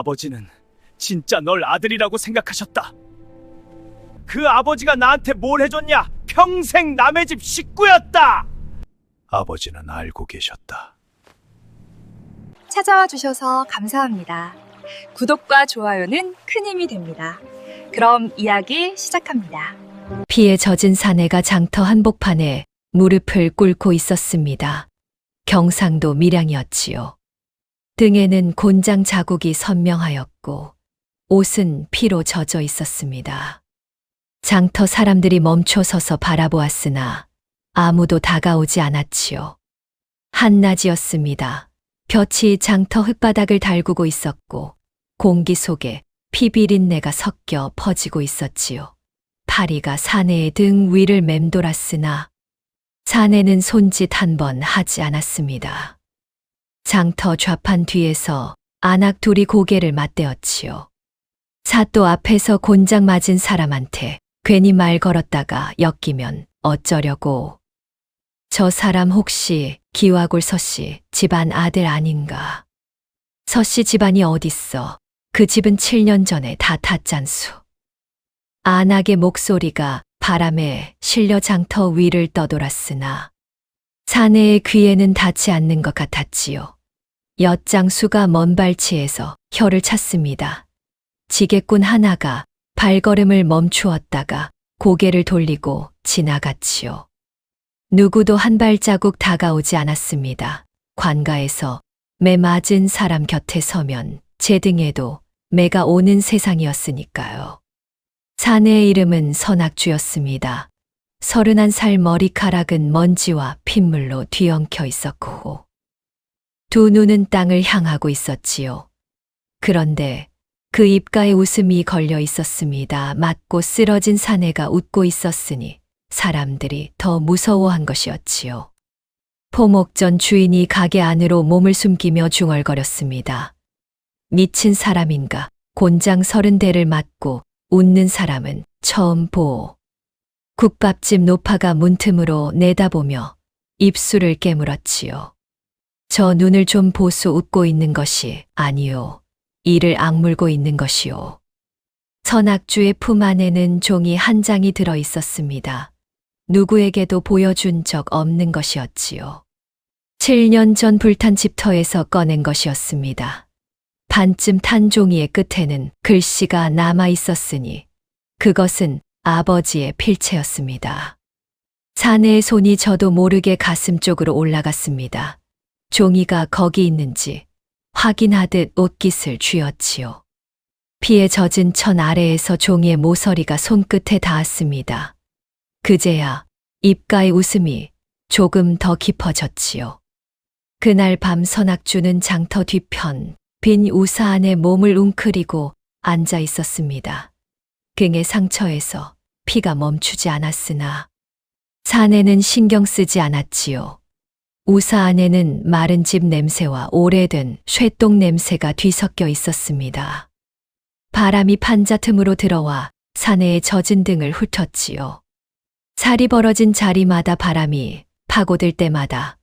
아버지는 진짜 널 아들이라고 생각하셨다. 그 아버지가 나한테 뭘 해줬냐? 평생 남의 집 식구였다. 아버지는 알고 계셨다. 찾아와 주셔서 감사합니다. 구독과 좋아요는 큰 힘이 됩니다. 그럼 이야기 시작합니다. 피에 젖은 사내가 장터 한복판에 무릎을 꿇고 있었습니다. 경상도 밀양이었지요. 등에는 곤장 자국이 선명하였고 옷은 피로 젖어 있었습니다. 장터 사람들이 멈춰 서서 바라보았으나 아무도 다가오지 않았지요. 한낮이었습니다. 볕이 장터 흙바닥을 달구고 있었고 공기 속에 피 비린내가 섞여 퍼지고 있었지요. 파리가 사내의 등 위를 맴돌았으나 사내는 손짓 한 번 하지 않았습니다. 장터 좌판 뒤에서 안악 둘이 고개를 맞대었지요. 사또 앞에서 곤장 맞은 사람한테 괜히 말 걸었다가 엮이면 어쩌려고. 저 사람 혹시 기와골 서씨 집안 아들 아닌가. 서씨 집안이 어딨어. 그 집은 7년 전에 다 탔잖수. 안악의 목소리가 바람에 실려 장터 위를 떠돌았으나 사내의 귀에는 닿지 않는 것 같았지요. 엿장수가 먼 발치에서 혀를 찼습니다. 지게꾼 하나가 발걸음을 멈추었다가 고개를 돌리고 지나갔지요. 누구도 한 발자국 다가오지 않았습니다. 관가에서 매 맞은 사람 곁에 서면 제 등에도 매가 오는 세상이었으니까요. 사내의 이름은 선악주였습니다. 31살 머리카락은 먼지와 핏물로 뒤엉켜 있었고 두 눈은 땅을 향하고 있었지요. 그런데 그 입가에 웃음이 걸려 있었습니다. 맞고 쓰러진 사내가 웃고 있었으니 사람들이 더 무서워한 것이었지요. 포목전 주인이 가게 안으로 몸을 숨기며 중얼거렸습니다. 미친 사람인가? 곤장 30대를 맞고 웃는 사람은 처음 보오. 국밥집 노파가 문틈으로 내다보며 입술을 깨물었지요. 저 눈을 좀 보수 웃고 있는 것이 아니요. 이를 악물고 있는 것이요. 선악주의 품 안에는 종이 한 장이 들어 있었습니다. 누구에게도 보여준 적 없는 것이었지요. 7년 전 불탄 집터에서 꺼낸 것이었습니다. 반쯤 탄 종이의 끝에는 글씨가 남아 있었으니 그것은 아버지의 필체였습니다. 사내의 손이 저도 모르게 가슴 쪽으로 올라갔습니다. 종이가 거기 있는지 확인하듯 옷깃을 쥐었지요. 피에 젖은 천 아래에서 종이의 모서리가 손끝에 닿았습니다. 그제야 입가의 웃음이 조금 더 깊어졌지요. 그날 밤 선악주는 장터 뒤편 빈 우사 안에 몸을 웅크리고 앉아 있었습니다. 등의 상처에서 피가 멈추지 않았으나 사내는 신경 쓰지 않았지요. 우사 안에는 마른 집 냄새와 오래된 쇠똥 냄새가 뒤섞여 있었습니다. 바람이 판자 틈으로 들어와 사내의 젖은 등을 훑었지요. 살이 벌어진 자리마다 바람이 파고들 때마다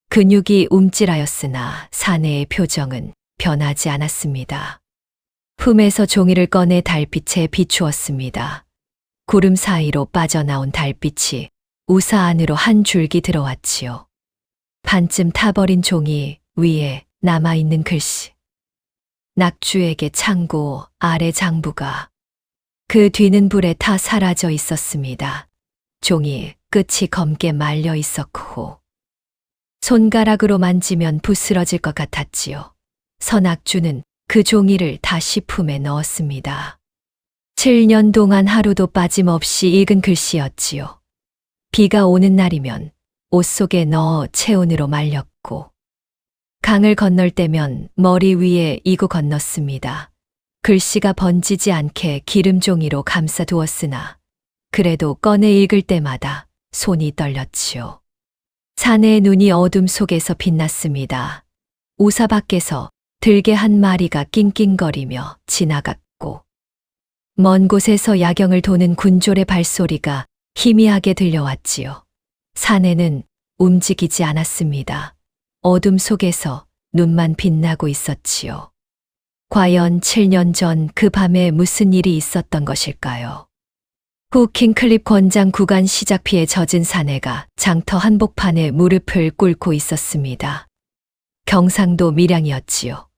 근육이 움찔하였으나 사내의 표정은 변하지 않았습니다. 품에서 종이를 꺼내 달빛에 비추었습니다. 구름 사이로 빠져나온 달빛이 우사 안으로 한 줄기 들어왔지요. 반쯤 타버린 종이 위에 남아있는 글씨. 낙주에게 창고 아래 장부가. 그 뒤는 불에 타 사라져 있었습니다. 종이 끝이 검게 말려 있었고 손가락으로 만지면 부스러질 것 같았지요. 선악주는 그 종이를 다시 품에 넣었습니다. 7년 동안 하루도 빠짐없이 읽은 글씨였지요. 비가 오는 날이면 옷 속에 넣어 체온으로 말렸고 강을 건널 때면 머리 위에 이고 건넜습니다. 글씨가 번지지 않게 기름종이로 감싸두었으나 그래도 꺼내 읽을 때마다 손이 떨렸지요. 사내의 눈이 어둠 속에서 빛났습니다. 우사 밖에서 들개 한 마리가 낑낑거리며 지나갔고 먼 곳에서 야경을 도는 군졸의 발소리가 희미하게 들려왔지요. 사내는 움직이지 않았습니다. 어둠 속에서 눈만 빛나고 있었지요. 과연 7년 전 그 밤에 무슨 일이 있었던 것일까요? 후킹클립 권장 구간 시작 피에 젖은 사내가 장터 한복판에 무릎을 꿇고 있었습니다. 경상도 밀양이었지요.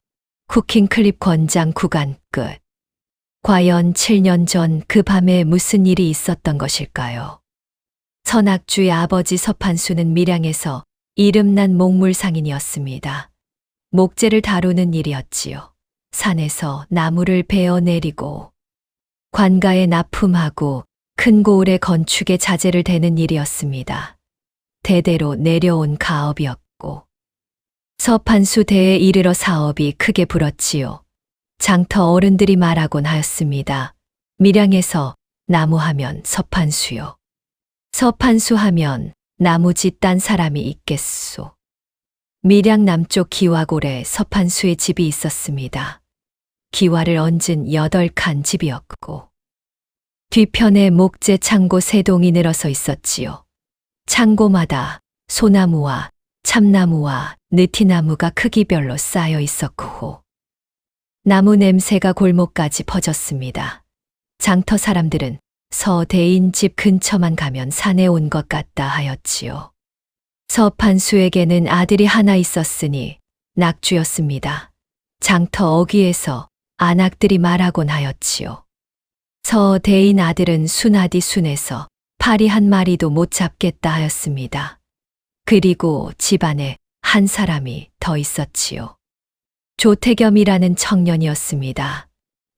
후킹클립 권장 구간 끝. 과연 7년 전 그 밤에 무슨 일이 있었던 것일까요? 선악주의 아버지 서판수는 밀양에서 이름난 목물상인이었습니다. 목재를 다루는 일이었지요. 산에서 나무를 베어내리고 관가에 납품하고 큰 고을의 건축에 자재를 대는 일이었습니다. 대대로 내려온 가업이었고 서판수 대에 이르러 사업이 크게 불었지요. 장터 어른들이 말하곤 하였습니다. 밀양에서 나무하면 서판수요. 서판수 하면 나무짓 딴 사람이 있겠소. 밀양 남쪽 기와골에 서판수의 집이 있었습니다. 기와를 얹은 8칸 집이었고 뒤편에 목재 창고 3동이 늘어서 있었지요. 창고마다 소나무와 참나무와 느티나무가 크기별로 쌓여 있었고 나무 냄새가 골목까지 퍼졌습니다. 장터 사람들은 서대인 집 근처만 가면 산에 온 것 같다 하였지요. 서판수에게는 아들이 하나 있었으니 낙주였습니다. 장터 어귀에서 안악들이 말하곤 하였지요. 서대인 아들은 순하디 순해서 파리 한 마리도 못 잡겠다 하였습니다. 그리고 집안에 한 사람이 더 있었지요. 조태겸이라는 청년이었습니다.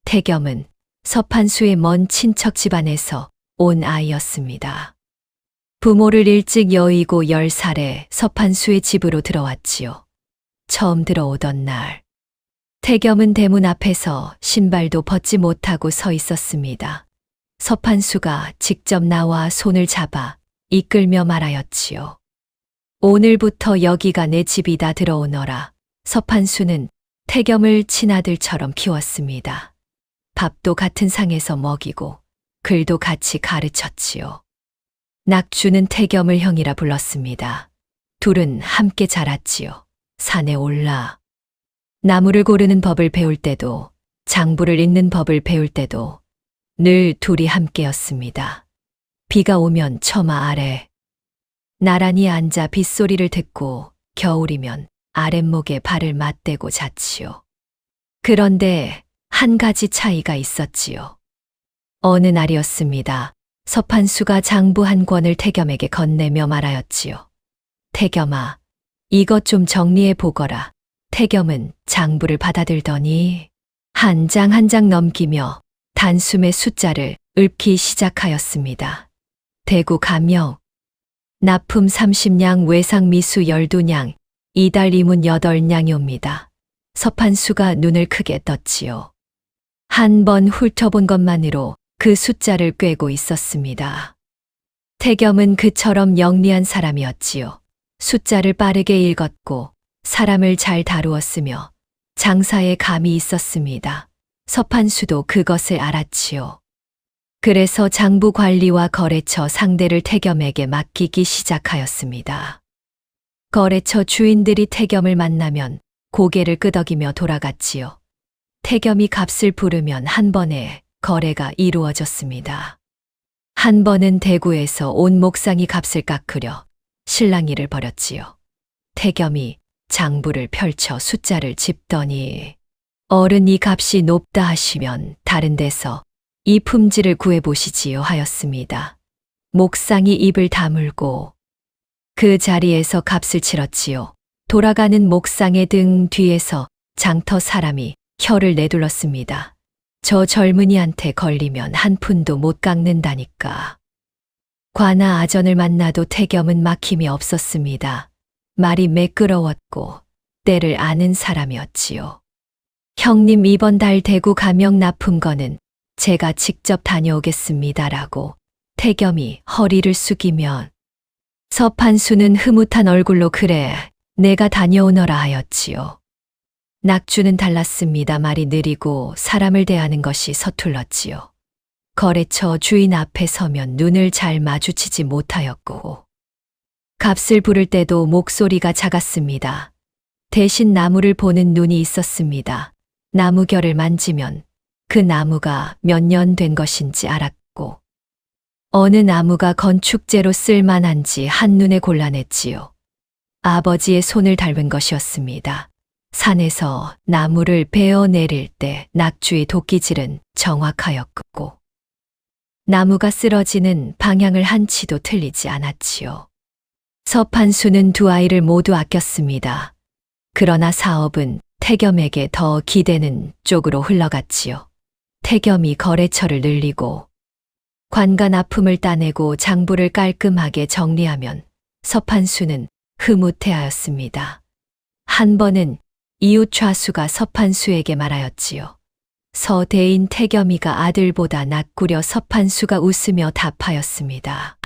태겸은 서판수의 먼 친척 집안에서 온 아이였습니다. 부모를 일찍 여의고 10살에 서판수의 집으로 들어왔지요. 처음 들어오던 날, 태겸은 대문 앞에서 신발도 벗지 못하고 서 있었습니다. 서판수가 직접 나와 손을 잡아 이끌며 말하였지요. 오늘부터 여기가 내 집이다 들어오너라. 서판수는 태겸을 친아들처럼 키웠습니다. 밥도 같은 상에서 먹이고 글도 같이 가르쳤지요. 낙주는 태겸을 형이라 불렀습니다. 둘은 함께 자랐지요. 산에 올라 나무를 고르는 법을 배울 때도 장부를 읽는 법을 배울 때도 늘 둘이 함께였습니다. 비가 오면 처마 아래 나란히 앉아 빗소리를 듣고 겨울이면 아랫목에 발을 맞대고 잤지요. 그런데 한 가지 차이가 있었지요. 어느 날이었습니다. 서판수가 장부 한 권을 태겸에게 건네며 말하였지요. 태겸아, 이것 좀 정리해 보거라. 태겸은 장부를 받아들더니 한 장 한 장 넘기며 단숨에 숫자를 읊기 시작하였습니다. 대구 가명, 납품 30냥, 외상 미수 12냥, 이달 이문 8냥이옵니다. 서판수가 눈을 크게 떴지요. 한 번 훑어본 것만으로 그 숫자를 꿰고 있었습니다. 태겸은 그처럼 영리한 사람이었지요. 숫자를 빠르게 읽었고 사람을 잘 다루었으며 장사에 감이 있었습니다. 서판수도 그것을 알았지요. 그래서 장부 관리와 거래처 상대를 태겸에게 맡기기 시작하였습니다. 거래처 주인들이 태겸을 만나면 고개를 끄덕이며 돌아갔지요. 태겸이 값을 부르면 한 번에 거래가 이루어졌습니다. 한 번은 대구에서 온 목상이 값을 깎으려 실랑이를 벌였지요. 태겸이 장부를 펼쳐 숫자를 짚더니 어른 이 값이 높다 하시면 다른 데서 이 품질을 구해보시지요 하였습니다. 목상이 입을 다물고 그 자리에서 값을 치렀지요. 돌아가는 목상의 등 뒤에서 장터 사람이 혀를 내둘렀습니다. 저 젊은이한테 걸리면 한 푼도 못 깎는다니까. 관아 아전을 만나도 태겸은 막힘이 없었습니다. 말이 매끄러웠고 때를 아는 사람이었지요. 형님 이번 달 대구 가명 납품건은 제가 직접 다녀오겠습니다라고 태겸이 허리를 숙이면 서판수는 흐뭇한 얼굴로 그래 내가 다녀오너라 하였지요. 낙주는 달랐습니다. 말이 느리고 사람을 대하는 것이 서툴렀지요. 거래처 주인 앞에 서면 눈을 잘 마주치지 못하였고 값을 부를 때도 목소리가 작았습니다. 대신 나무를 보는 눈이 있었습니다. 나무 결을 만지면 그 나무가 몇 년 된 것인지 알았고, 어느 나무가 건축재로 쓸만한지 한눈에 골라냈지요. 아버지의 손을 닮은 것이었습니다. 산에서 나무를 베어 내릴 때 낙주의 도끼질은 정확하였고, 나무가 쓰러지는 방향을 한치도 틀리지 않았지요. 서판수는 두 아이를 모두 아꼈습니다. 그러나 사업은 태겸에게 더 기대는 쪽으로 흘러갔지요. 태겸이 거래처를 늘리고 관간 아픔을 따내고 장부를 깔끔하게 정리하면 서판수는 흐뭇해하였습니다. 한 번은 이웃 좌수가 서판수에게 말하였지요. 서대인 태겸이가 아들보다 낫구려. 서판수가 웃으며 답하였습니다.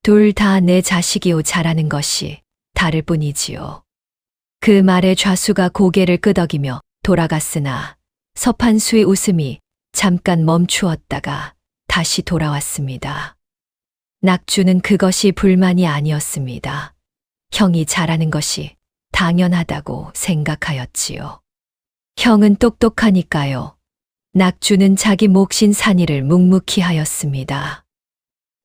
둘 다 내 자식이오. 잘하는 것이 다를 뿐이지요. 그 말에 좌수가 고개를 끄덕이며 돌아갔으나 서판수의 웃음이 잠깐 멈추었다가 다시 돌아왔습니다. 낙주는 그것이 불만이 아니었습니다. 형이 잘하는 것이 당연하다고 생각하였지요. 형은 똑똑하니까요. 낙주는 자기 몫인 산일을 묵묵히 하였습니다.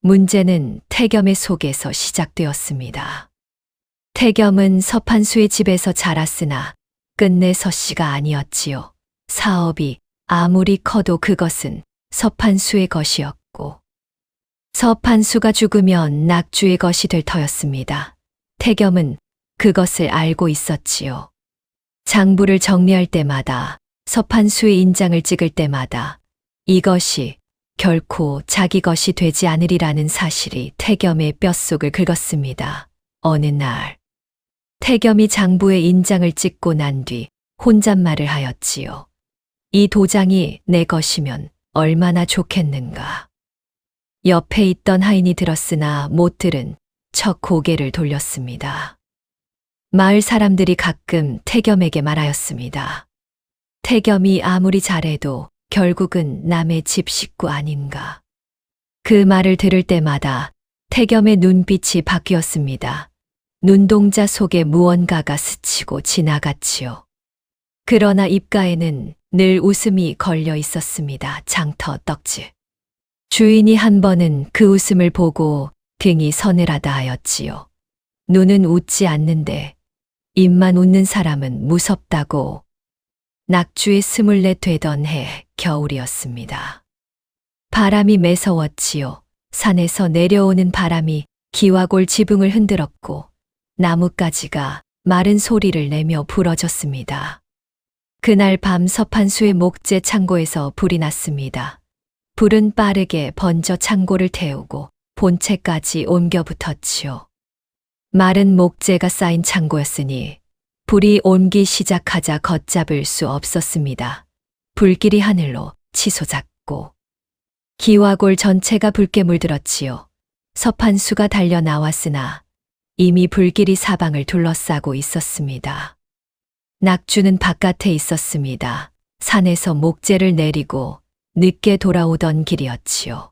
문제는 태겸의 속에서 시작되었습니다. 태겸은 서판수의 집에서 자랐으나 끝내 서씨가 아니었지요. 사업이 아무리 커도 그것은 서판수의 것이었고, 서판수가 죽으면 낙주의 것이 될 터였습니다. 태겸은 그것을 알고 있었지요. 장부를 정리할 때마다, 서판수의 인장을 찍을 때마다 이것이 결코 자기 것이 되지 않으리라는 사실이 태겸의 뼛속을 긁었습니다. 어느 날 태겸이 장부에 인장을 찍고 난 뒤 혼잣말을 하였지요. 이 도장이 내 것이면 얼마나 좋겠는가. 옆에 있던 하인이 들었으나 못 들은 척 고개를 돌렸습니다. 마을 사람들이 가끔 태겸에게 말하였습니다. 태겸이 아무리 잘해도 결국은 남의 집 식구 아닌가. 그 말을 들을 때마다 태겸의 눈빛이 바뀌었습니다. 눈동자 속에 무언가가 스치고 지나갔지요. 그러나 입가에는 늘 웃음이 걸려 있었습니다. 장터 떡지. 주인이 한 번은 그 웃음을 보고 등이 서늘하다 하였지요. 눈은 웃지 않는데 입만 웃는 사람은 무섭다고. 낙주의 24 되던 해 겨울이었습니다. 바람이 매서웠지요. 산에서 내려오는 바람이 기와골 지붕을 흔들었고 나뭇가지가 마른 소리를 내며 부러졌습니다. 그날 밤 서판수의 목재 창고에서 불이 났습니다. 불은 빠르게 번져 창고를 태우고 본체까지 옮겨 붙었지요. 마른 목재가 쌓인 창고였으니 불이 옮기 시작하자 걷잡을 수 없었습니다. 불길이 하늘로 치솟았고 기와골 전체가 붉게 물들었지요. 서판수가 달려 나왔으나 이미 불길이 사방을 둘러싸고 있었습니다. 낙주는 바깥에 있었습니다. 산에서 목재를 내리고 늦게 돌아오던 길이었지요.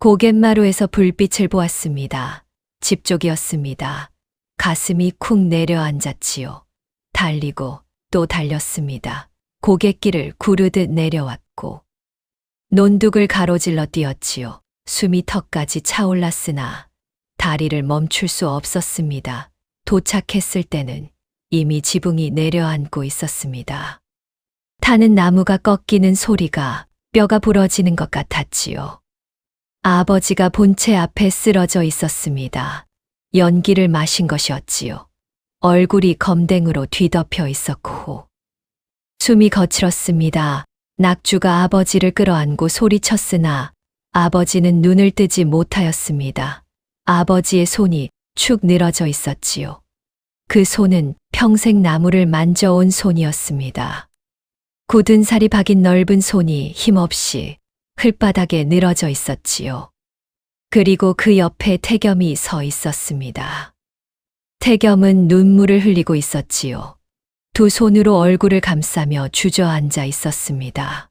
고갯마루에서 불빛을 보았습니다. 집 쪽이었습니다. 가슴이 쿵 내려앉았지요. 달리고 또 달렸습니다. 고갯길을 구르듯 내려왔고 논둑을 가로질러 뛰었지요. 숨이 턱까지 차올랐으나 다리를 멈출 수 없었습니다. 도착했을 때는 이미 지붕이 내려앉고 있었습니다. 타는 나무가 꺾이는 소리가 뼈가 부러지는 것 같았지요. 아버지가 본체 앞에 쓰러져 있었습니다. 연기를 마신 것이었지요. 얼굴이 검댕으로 뒤덮여 있었고 숨이 거칠었습니다. 낙주가 아버지를 끌어안고 소리쳤으나 아버지는 눈을 뜨지 못하였습니다. 아버지의 손이 축 늘어져 있었지요. 그 손은 평생 나무를 만져온 손이었습니다. 굳은 살이 박인 넓은 손이 힘없이 흘바닥에 늘어져 있었지요. 그리고 그 옆에 태겸이 서 있었습니다. 태겸은 눈물을 흘리고 있었지요. 두 손으로 얼굴을 감싸며 주저앉아 있었습니다.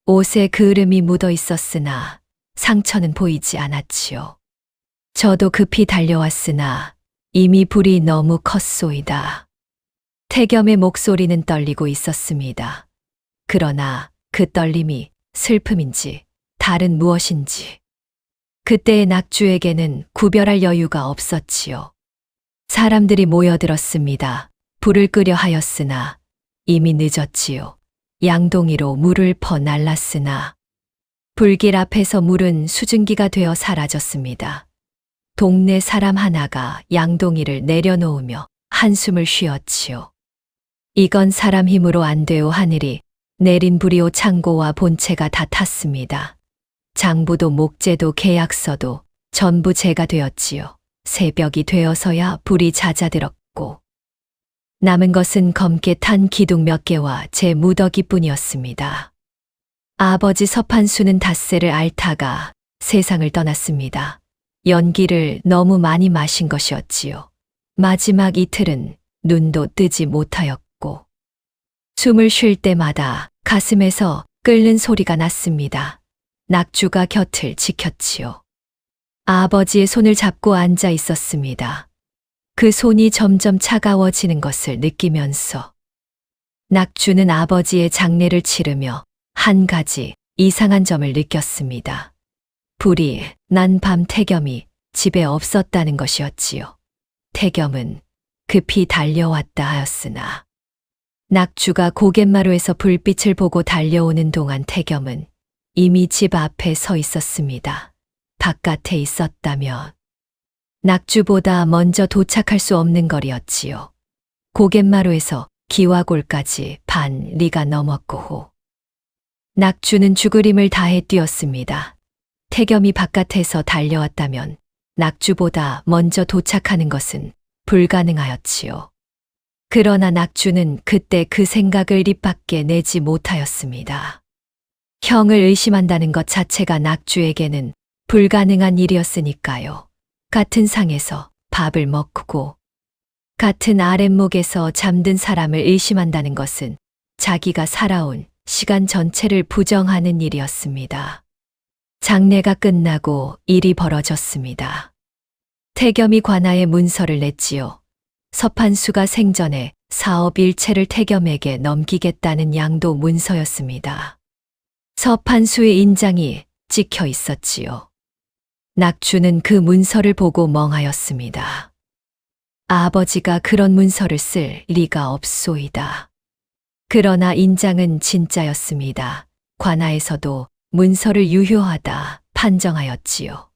옷에 그을음이 묻어 있었으나 상처는 보이지 않았지요. 저도 급히 달려왔으나 이미 불이 너무 컸소이다. 태겸의 목소리는 떨리고 있었습니다. 그러나 그 떨림이 슬픔인지 다른 무엇인지 그때의 낙주에게는 구별할 여유가 없었지요. 사람들이 모여들었습니다. 불을 끄려 하였으나 이미 늦었지요. 양동이로 물을 퍼 날랐으나 불길 앞에서 물은 수증기가 되어 사라졌습니다. 동네 사람 하나가 양동이를 내려놓으며 한숨을 쉬었지요. 이건 사람 힘으로 안 돼요. 하늘이 내린 불이오. 창고와 본체가 다 탔습니다. 장부도 목재도 계약서도 전부 제가 되었지요. 새벽이 되어서야 불이 잦아들었고 남은 것은 검게 탄 기둥 몇 개와 제 무더기뿐이었습니다. 아버지 서판수는 닷새를 앓다가 세상을 떠났습니다. 연기를 너무 많이 마신 것이었지요. 마지막 이틀은 눈도 뜨지 못하였고 숨을 쉴 때마다 가슴에서 끓는 소리가 났습니다. 낙주가 곁을 지켰지요. 아버지의 손을 잡고 앉아 있었습니다. 그 손이 점점 차가워지는 것을 느끼면서 낙주는 아버지의 장례를 치르며 한 가지 이상한 점을 느꼈습니다. 불이 난 밤 태겸이 집에 없었다는 것이었지요. 태겸은 급히 달려왔다 하였으나 낙주가 고갯마루에서 불빛을 보고 달려오는 동안 태겸은 이미 집 앞에 서 있었습니다. 바깥에 있었다면 낙주보다 먼저 도착할 수 없는 거리였지요. 고갯마루에서 기와골까지 반 리가 넘었고 후 낙주는 죽을 힘을 다해 뛰었습니다. 태겸이 바깥에서 달려왔다면 낙주보다 먼저 도착하는 것은 불가능하였지요. 그러나 낙주는 그때 그 생각을 입 밖에 내지 못하였습니다. 형을 의심한다는 것 자체가 낙주에게는 불가능한 일이었으니까요. 같은 상에서 밥을 먹고 같은 아랫목에서 잠든 사람을 의심한다는 것은 자기가 살아온 시간 전체를 부정하는 일이었습니다. 장례가 끝나고 일이 벌어졌습니다. 태겸이 관아에 문서를 냈지요. 서판수가 생전에 사업 일체를 태겸에게 넘기겠다는 양도 문서였습니다. 서판수의 인장이 찍혀 있었지요. 낙주는 그 문서를 보고 멍하였습니다. 아버지가 그런 문서를 쓸 리가 없소이다. 그러나 인장은 진짜였습니다. 관아에서도 문서를 유효하다 판정하였지요.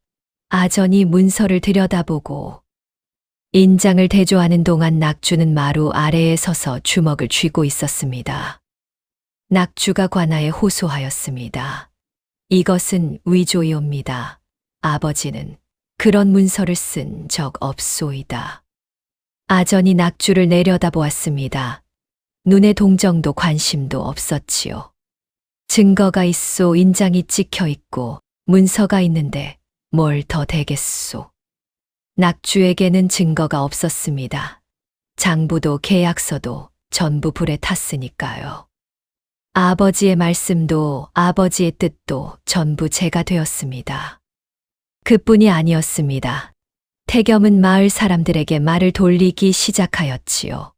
아전이 문서를 들여다보고 인장을 대조하는 동안 낙주는 마루 아래에 서서 주먹을 쥐고 있었습니다. 낙주가 관아에 호소하였습니다. 이것은 위조이옵니다. 아버지는 그런 문서를 쓴 적 없소이다. 아전이 낙주를 내려다보았습니다. 눈에 동정도 관심도 없었지요. 증거가 있소. 인장이 찍혀 있고 문서가 있는데 뭘 더 되겠소. 낙주에게는 증거가 없었습니다. 장부도 계약서도 전부 불에 탔으니까요. 아버지의 말씀도 아버지의 뜻도 전부 제가 되었습니다. 그뿐이 아니었습니다. 태겸은 마을 사람들에게 말을 돌리기 시작하였지요.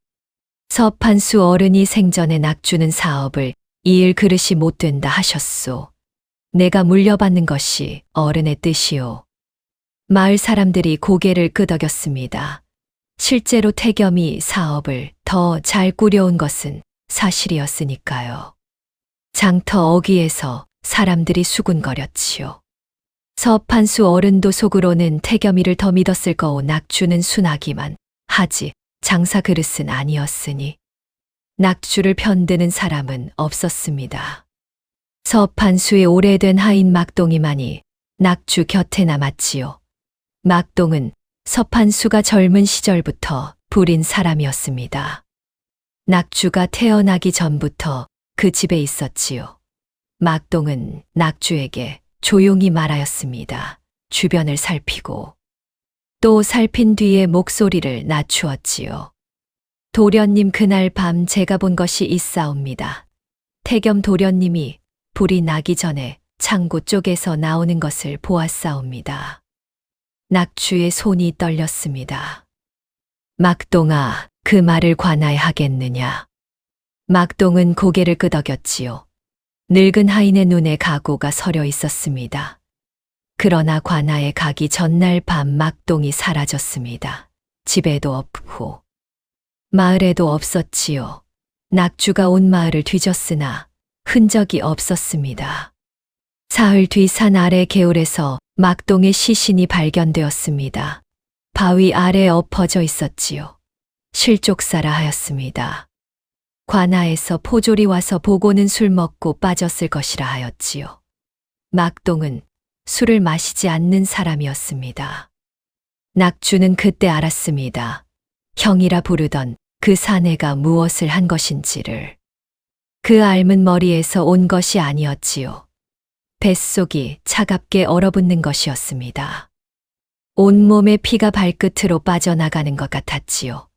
서판수 어른이 생전에 낙주는 사업을 이을 그릇이 못 된다 하셨소. 내가 물려받는 것이 어른의 뜻이오. 마을 사람들이 고개를 끄덕였습니다. 실제로 태겸이 사업을 더 잘 꾸려온 것은 사실이었으니까요. 장터 어귀에서 사람들이 수군거렸지요. 서판수 어른도 속으로는 태겸이를 더 믿었을 거오. 낙주는 순하기만 하지 장사 그릇은 아니었으니 낙주를 편드는 사람은 없었습니다. 서판수의 오래된 하인 막동이만이 낙주 곁에 남았지요. 막동은 서판수가 젊은 시절부터 부린 사람이었습니다. 낙주가 태어나기 전부터 그 집에 있었지요. 막동은 낙주에게 조용히 말하였습니다. 주변을 살피고 또 살핀 뒤에 목소리를 낮추었지요. 도련님, 그날 밤 제가 본 것이 있사옵니다. 태겸 도련님이 불이 나기 전에 창고 쪽에서 나오는 것을 보았사옵니다. 낙주의 손이 떨렸습니다. 막동아, 그 말을 관아에 하겠느냐? 막동은 고개를 끄덕였지요. 늙은 하인의 눈에 각오가 서려 있었습니다. 그러나 관아에 가기 전날 밤 막동이 사라졌습니다. 집에도 없고 마을에도 없었지요. 낙주가 온 마을을 뒤졌으나 흔적이 없었습니다. 사흘 뒤 산 아래 개울에서 막동의 시신이 발견되었습니다. 바위 아래 엎어져 있었지요. 실족사라 하였습니다. 관아에서 포졸이 와서 보고는 술 먹고 빠졌을 것이라 하였지요. 막동은 술을 마시지 않는 사람이었습니다. 낙주는 그때 알았습니다. 형이라 부르던 그 사내가 무엇을 한 것인지를. 그 앓은 머리에서 온 것이 아니었지요. 뱃속이 차갑게 얼어붙는 것이었습니다. 온몸에 피가 발끝으로 빠져나가는 것 같았지요.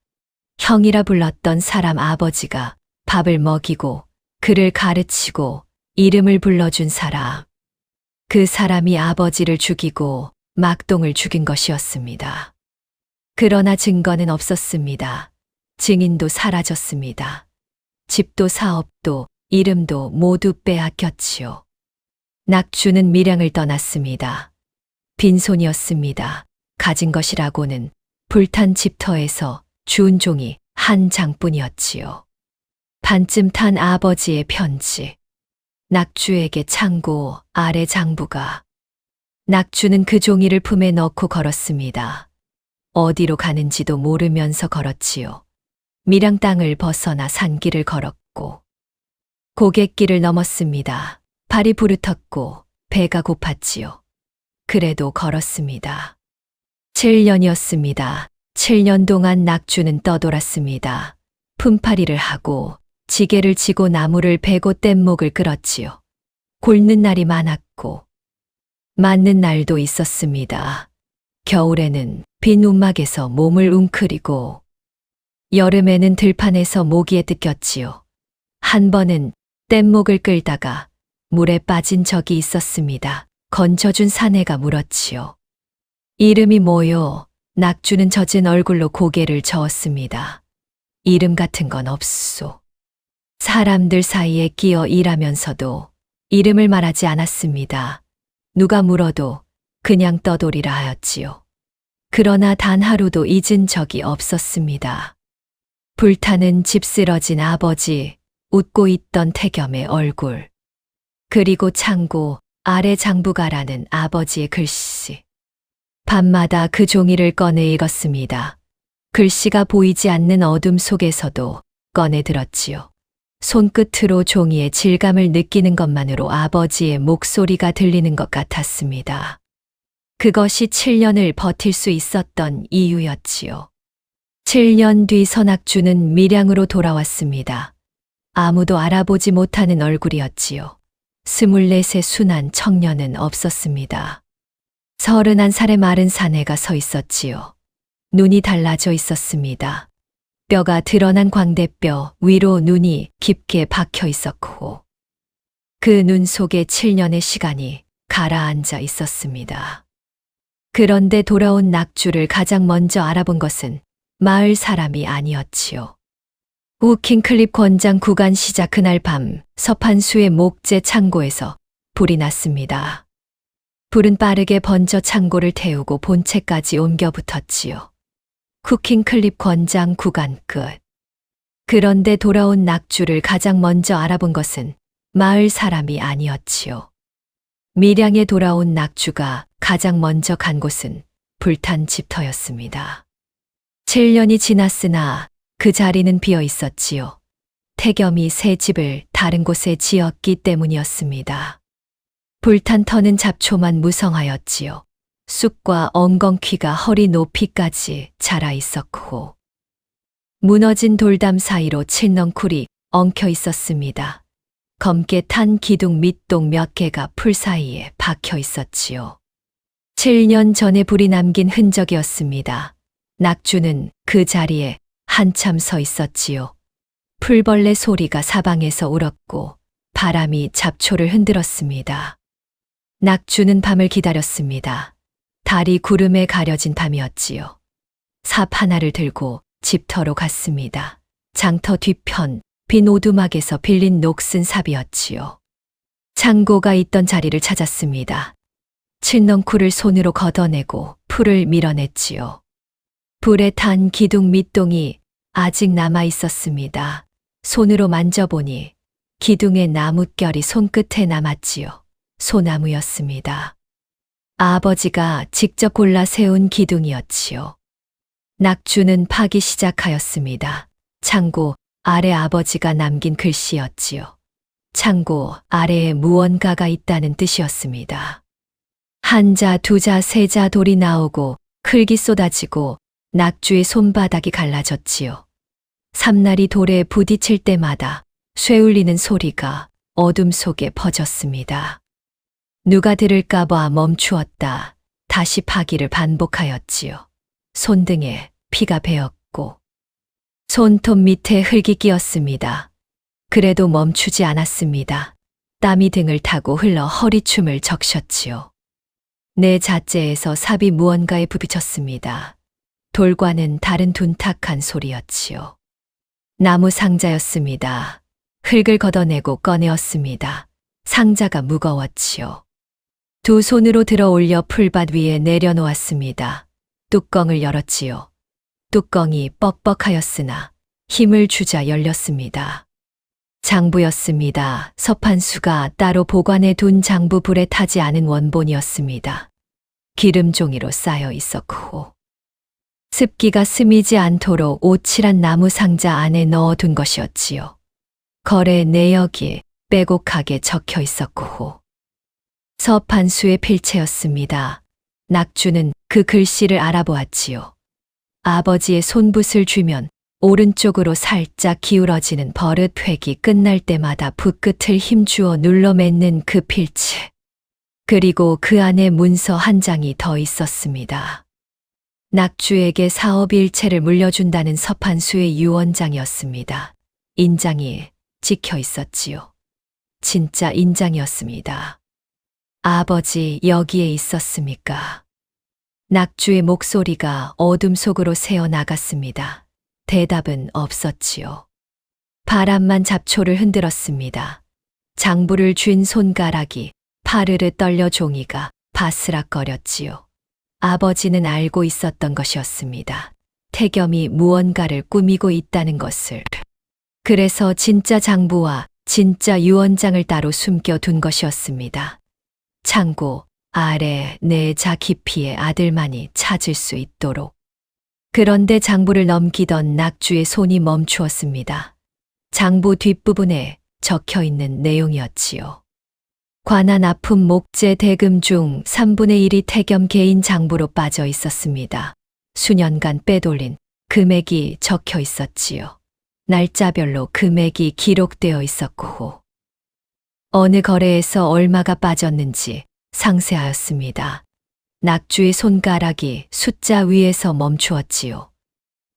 형이라 불렀던 사람 아버지가 밥을 먹이고 그를 가르치고 이름을 불러준 사람. 그 사람이 아버지를 죽이고 막동을 죽인 것이었습니다. 그러나 증거는 없었습니다. 증인도 사라졌습니다. 집도 사업도 이름도 모두 빼앗겼지요. 낙주는 밀양을 떠났습니다. 빈손이었습니다. 가진 것이라고는 불탄 집터에서 주운 종이 한 장뿐이었지요. 반쯤 탄 아버지의 편지. 낙주에게 창고 아래 장부가. 낙주는 그 종이를 품에 넣고 걸었습니다. 어디로 가는지도 모르면서 걸었지요. 밀양 땅을 벗어나 산길을 걸었고 고갯길을 넘었습니다. 발이 부르텄고 배가 고팠지요. 그래도 걸었습니다. 7년이었습니다. 7년 동안 낙주는 떠돌았습니다. 품팔이를 하고 지게를 지고 나무를 베고 뗏목을 끌었지요. 곪는 날이 많았고 맞는 날도 있었습니다. 겨울에는 빈 움막에서 몸을 웅크리고 여름에는 들판에서 모기에 뜯겼지요. 한 번은 뗏목을 끌다가 물에 빠진 적이 있었습니다. 건져준 사내가 물었지요. 이름이 뭐요? 낙주는 젖은 얼굴로 고개를 저었습니다. 이름 같은 건 없소. 사람들 사이에 끼어 일하면서도 이름을 말하지 않았습니다. 누가 물어도 그냥 떠돌이라 하였지요. 그러나 단 하루도 잊은 적이 없었습니다. 불타는 집 쓰러진 아버지, 웃고 있던 태겸의 얼굴, 그리고 창고 아래 장부가라는 아버지의 글씨. 밤마다 그 종이를 꺼내 읽었습니다. 글씨가 보이지 않는 어둠 속에서도 꺼내 들었지요. 손끝으로 종이의 질감을 느끼는 것만으로 아버지의 목소리가 들리는 것 같았습니다. 그것이 7년을 버틸 수 있었던 이유였지요. 7년 뒤 선악주는 밀양으로 돌아왔습니다. 아무도 알아보지 못하는 얼굴이었지요. 24의 순한 청년은 없었습니다. 31살의 마른 사내가 서 있었지요. 눈이 달라져 있었습니다. 뼈가 드러난 광대뼈 위로 눈이 깊게 박혀 있었고 그 눈 속에 7년의 시간이 가라앉아 있었습니다. 그런데 돌아온 낙주를 가장 먼저 알아본 것은 마을 사람이 아니었지요. 우킹클립 권장 구간 시작 그날 밤 서판수의 목재 창고에서 불이 났습니다. 불은 빠르게 번져 창고를 태우고 본체까지 옮겨 붙었지요. 쿠킹클립 권장 구간 끝. 그런데 돌아온 낙주를 가장 먼저 알아본 것은 마을 사람이 아니었지요. 밀양에 돌아온 낙주가 가장 먼저 간 곳은 불탄 집터였습니다. 7년이 지났으나 그 자리는 비어 있었지요. 태겸이 새 집을 다른 곳에 지었기 때문이었습니다. 불탄 터는 잡초만 무성하였지요. 쑥과 엉겅퀴가 허리 높이까지 자라 있었고 무너진 돌담 사이로 칠넝쿨이 엉켜 있었습니다. 검게 탄 기둥 밑동 몇 개가 풀 사이에 박혀 있었지요. 7년 전에 불이 남긴 흔적이었습니다. 낙주는 그 자리에 한참 서 있었지요. 풀벌레 소리가 사방에서 울었고 바람이 잡초를 흔들었습니다. 낙주는 밤을 기다렸습니다. 달이 구름에 가려진 밤이었지요. 삽 하나를 들고 집터로 갔습니다. 장터 뒤편 빈 오두막에서 빌린 녹슨 삽이었지요. 창고가 있던 자리를 찾았습니다. 칠넝쿨을 손으로 걷어내고 풀을 밀어냈지요. 불에 탄 기둥 밑동이 아직 남아 있었습니다. 손으로 만져보니 기둥의 나뭇결이 손끝에 남았지요. 소나무였습니다. 아버지가 직접 골라 세운 기둥이었지요. 낙주는 파기 시작하였습니다. 창고 아래 아버지가 남긴 글씨였지요. 창고 아래에 무언가가 있다는 뜻이었습니다. 한자, 두자, 세자 돌이 나오고 흙이 쏟아지고 낙주의 손바닥이 갈라졌지요. 삼날이 돌에 부딪힐 때마다 쇠울리는 소리가 어둠 속에 퍼졌습니다. 누가 들을까봐 멈추었다. 다시 파기를 반복하였지요. 손등에 피가 배었고 손톱 밑에 흙이 끼었습니다. 그래도 멈추지 않았습니다. 땀이 등을 타고 흘러 허리춤을 적셨지요. 내 자재에서 삽이 무언가에 부비쳤습니다. 돌과는 다른 둔탁한 소리였지요. 나무 상자였습니다. 흙을 걷어내고 꺼내었습니다. 상자가 무거웠지요. 두 손으로 들어 올려 풀밭 위에 내려놓았습니다. 뚜껑을 열었지요. 뚜껑이 뻑뻑하였으나 힘을 주자 열렸습니다. 장부였습니다. 서판수가 따로 보관해 둔 장부 불에 타지 않은 원본이었습니다. 기름 종이로 쌓여 있었고 습기가 스미지 않도록 오칠한 나무 상자 안에 넣어둔 것이었지요. 거래 내역이 빼곡하게 적혀 있었고 서판수의 필체였습니다. 낙주는 그 글씨를 알아보았지요. 아버지의 손붓을 쥐면 오른쪽으로 살짝 기울어지는 버릇 획이 끝날 때마다 붓끝을 힘주어 눌러 맺는 그 필체. 그리고 그 안에 문서 한 장이 더 있었습니다. 낙주에게 사업 일체를 물려준다는 서판수의 유언장이었습니다. 인장이 찍혀 있었지요. 진짜 인장이었습니다. 아버지 여기에 있었습니까? 낙주의 목소리가 어둠 속으로 새어 나갔습니다. 대답은 없었지요. 바람만 잡초를 흔들었습니다. 장부를 쥔 손가락이 파르르 떨려 종이가 바스락거렸지요. 아버지는 알고 있었던 것이었습니다. 태겸이 무언가를 꾸미고 있다는 것을. 그래서 진짜 장부와 진짜 유언장을 따로 숨겨둔 것이었습니다. 창고 아래 내자 깊이의 아들만이 찾을 수 있도록. 그런데 장부를 넘기던 낙주의 손이 멈추었습니다. 장부 뒷부분에 적혀 있는 내용이었지요. 관한 아품 목재 대금 중 3분의 1이 태겸 개인 장부로 빠져 있었습니다. 수년간 빼돌린 금액이 적혀 있었지요. 날짜별로 금액이 기록되어 있었고 어느 거래에서 얼마가 빠졌는지 상세하였습니다. 낙주의 손가락이 숫자 위에서 멈추었지요.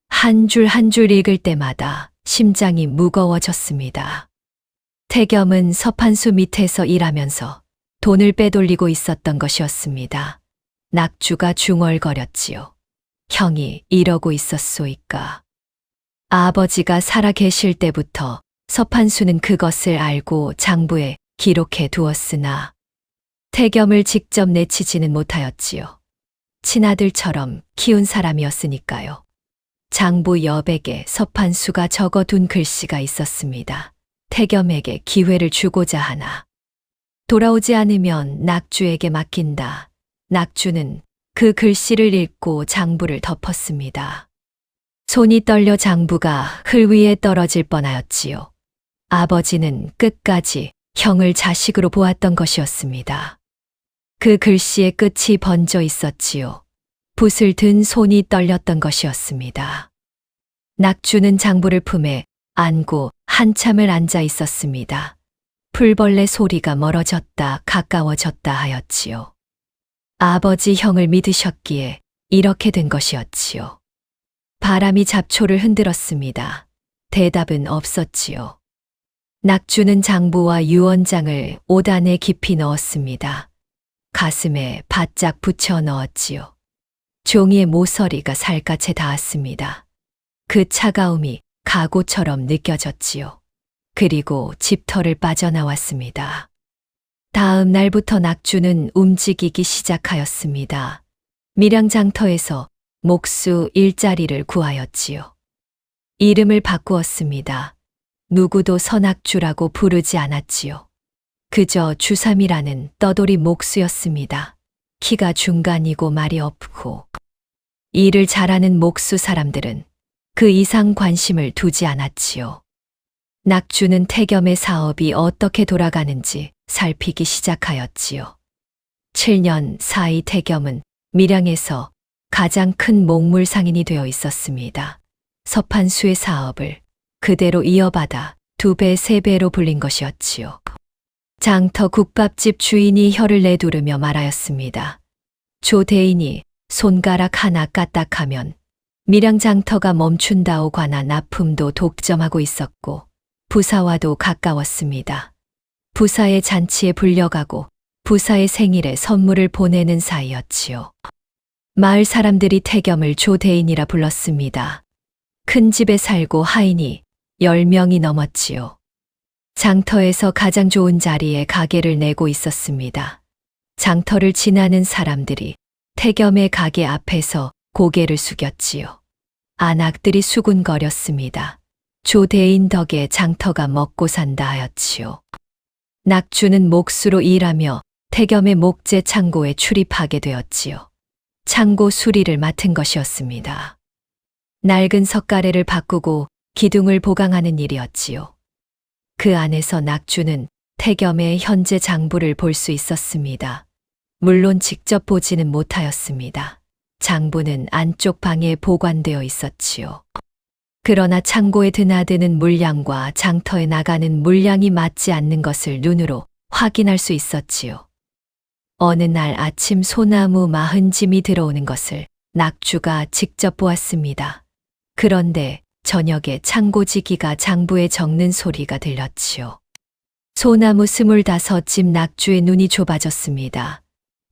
한 줄 한 줄 읽을 때마다 심장이 무거워졌습니다. 태겸은 서판수 밑에서 일하면서 돈을 빼돌리고 있었던 것이었습니다. 낙주가 중얼거렸지요. 형이 이러고 있었소이까. 아버지가 살아 계실 때부터 서판수는 그것을 알고 장부에 기록해 두었으나 태겸을 직접 내치지는 못하였지요. 친아들처럼 키운 사람이었으니까요. 장부 여백에 서판수가 적어둔 글씨가 있었습니다. 태겸에게 기회를 주고자 하나. 돌아오지 않으면 낙주에게 맡긴다. 낙주는 그 글씨를 읽고 장부를 덮었습니다. 손이 떨려 장부가 흘 위에 떨어질 뻔하였지요. 아버지는 끝까지 형을 자식으로 보았던 것이었습니다. 그 글씨의 끝이 번져 있었지요. 붓을 든 손이 떨렸던 것이었습니다. 낙주는 장부를 품에 안고 한참을 앉아 있었습니다. 풀벌레 소리가 멀어졌다 가까워졌다 하였지요. 아버지 형을 믿으셨기에 이렇게 된 것이었지요. 바람이 잡초를 흔들었습니다. 대답은 없었지요. 낙주는 장부와 유언장을 옷 안에 깊이 넣었습니다. 가슴에 바짝 붙여 넣었지요. 종이의 모서리가 살갗에 닿았습니다. 그 차가움이 각오처럼 느껴졌지요. 그리고 집터를 빠져나왔습니다. 다음 날부터 낙주는 움직이기 시작하였습니다. 밀양장터에서 목수 일자리를 구하였지요. 이름을 바꾸었습니다. 누구도 선악주라고 부르지 않았지요. 그저 주삼이라는 떠돌이 목수였습니다. 키가 중간이고 말이 없고 일을 잘하는 목수 사람들은 그 이상 관심을 두지 않았지요. 낙주는 태겸의 사업이 어떻게 돌아가는지 살피기 시작하였지요. 7년 사이 태겸은 밀양에서 가장 큰 목물 상인이 되어 있었습니다. 서판수의 사업을 그대로 이어받아 2배, 3배로 불린 것이었지요. 장터 국밥집 주인이 혀를 내두르며 말하였습니다. 조대인이 손가락 하나 까딱하면 밀양장터가 멈춘다오 관아 납품도 독점하고 있었고 부사와도 가까웠습니다. 부사의 잔치에 불려가고 부사의 생일에 선물을 보내는 사이였지요. 마을 사람들이 태겸을 조대인이라 불렀습니다. 큰 집에 살고 하인이 10명이 넘었지요. 장터에서 가장 좋은 자리에 가게를 내고 있었습니다. 장터를 지나는 사람들이 태겸의 가게 앞에서 고개를 숙였지요. 안악들이 수군거렸습니다. 조대인 덕에 장터가 먹고 산다 하였지요. 낙주는 목수로 일하며 태겸의 목재 창고에 출입하게 되었지요. 창고 수리를 맡은 것이었습니다. 낡은 석가래를 바꾸고 기둥을 보강하는 일이었지요. 그 안에서 낙주는 태겸의 현재 장부를 볼 수 있었습니다. 물론 직접 보지는 못하였습니다. 장부는 안쪽 방에 보관되어 있었지요. 그러나 창고에 드나드는 물량과 장터에 나가는 물량이 맞지 않는 것을 눈으로 확인할 수 있었지요. 어느 날 아침 소나무 40짐이 들어오는 것을 낙주가 직접 보았습니다. 그런데 저녁에 창고지기가 장부에 적는 소리가 들렸지요. 소나무 25짐. 낙주의 눈이 좁아졌습니다.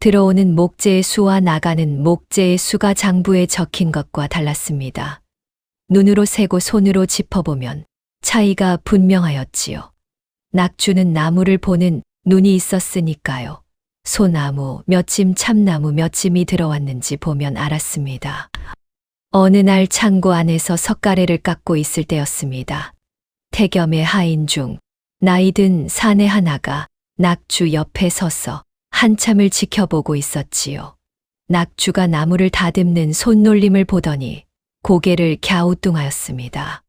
들어오는 목재의 수와 나가는 목재의 수가 장부에 적힌 것과 달랐습니다. 눈으로 세고 손으로 짚어보면 차이가 분명하였지요. 낙주는 나무를 보는 눈이 있었으니까요. 소나무 몇 짐, 참나무 몇 짐이 들어왔는지 보면 알았습니다. 어느 날 창고 안에서 석가래를 깎고 있을 때였습니다. 태겸의 하인 중 나이 든 사내 하나가 낙주 옆에 서서 한참을 지켜보고 있었지요. 낙주가 나무를 다듬는 손놀림을 보더니 고개를 갸우뚱하였습니다.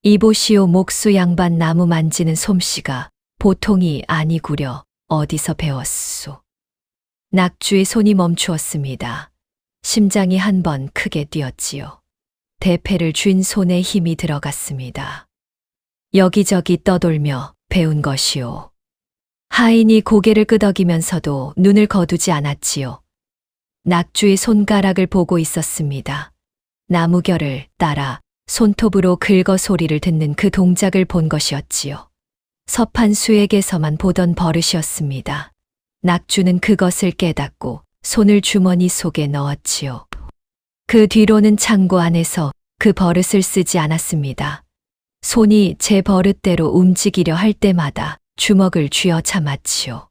이보시오, 목수 양반 나무 만지는 솜씨가 보통이 아니구려. 어디서 배웠소? 낙주의 손이 멈추었습니다. 심장이 한 번 크게 뛰었지요. 대패를 쥔 손에 힘이 들어갔습니다. 여기저기 떠돌며 배운 것이오. 하인이 고개를 끄덕이면서도 눈을 거두지 않았지요. 낙주의 손가락을 보고 있었습니다. 나무결을 따라 손톱으로 긁어 소리를 듣는 그 동작을 본 것이었지요. 서판수에게서만 보던 버릇이었습니다. 낙주는 그것을 깨닫고 손을 주머니 속에 넣었지요. 그 뒤로는 창고 안에서 그 버릇을 쓰지 않았습니다. 손이 제 버릇대로 움직이려 할 때마다 주먹을 쥐어 참았지요.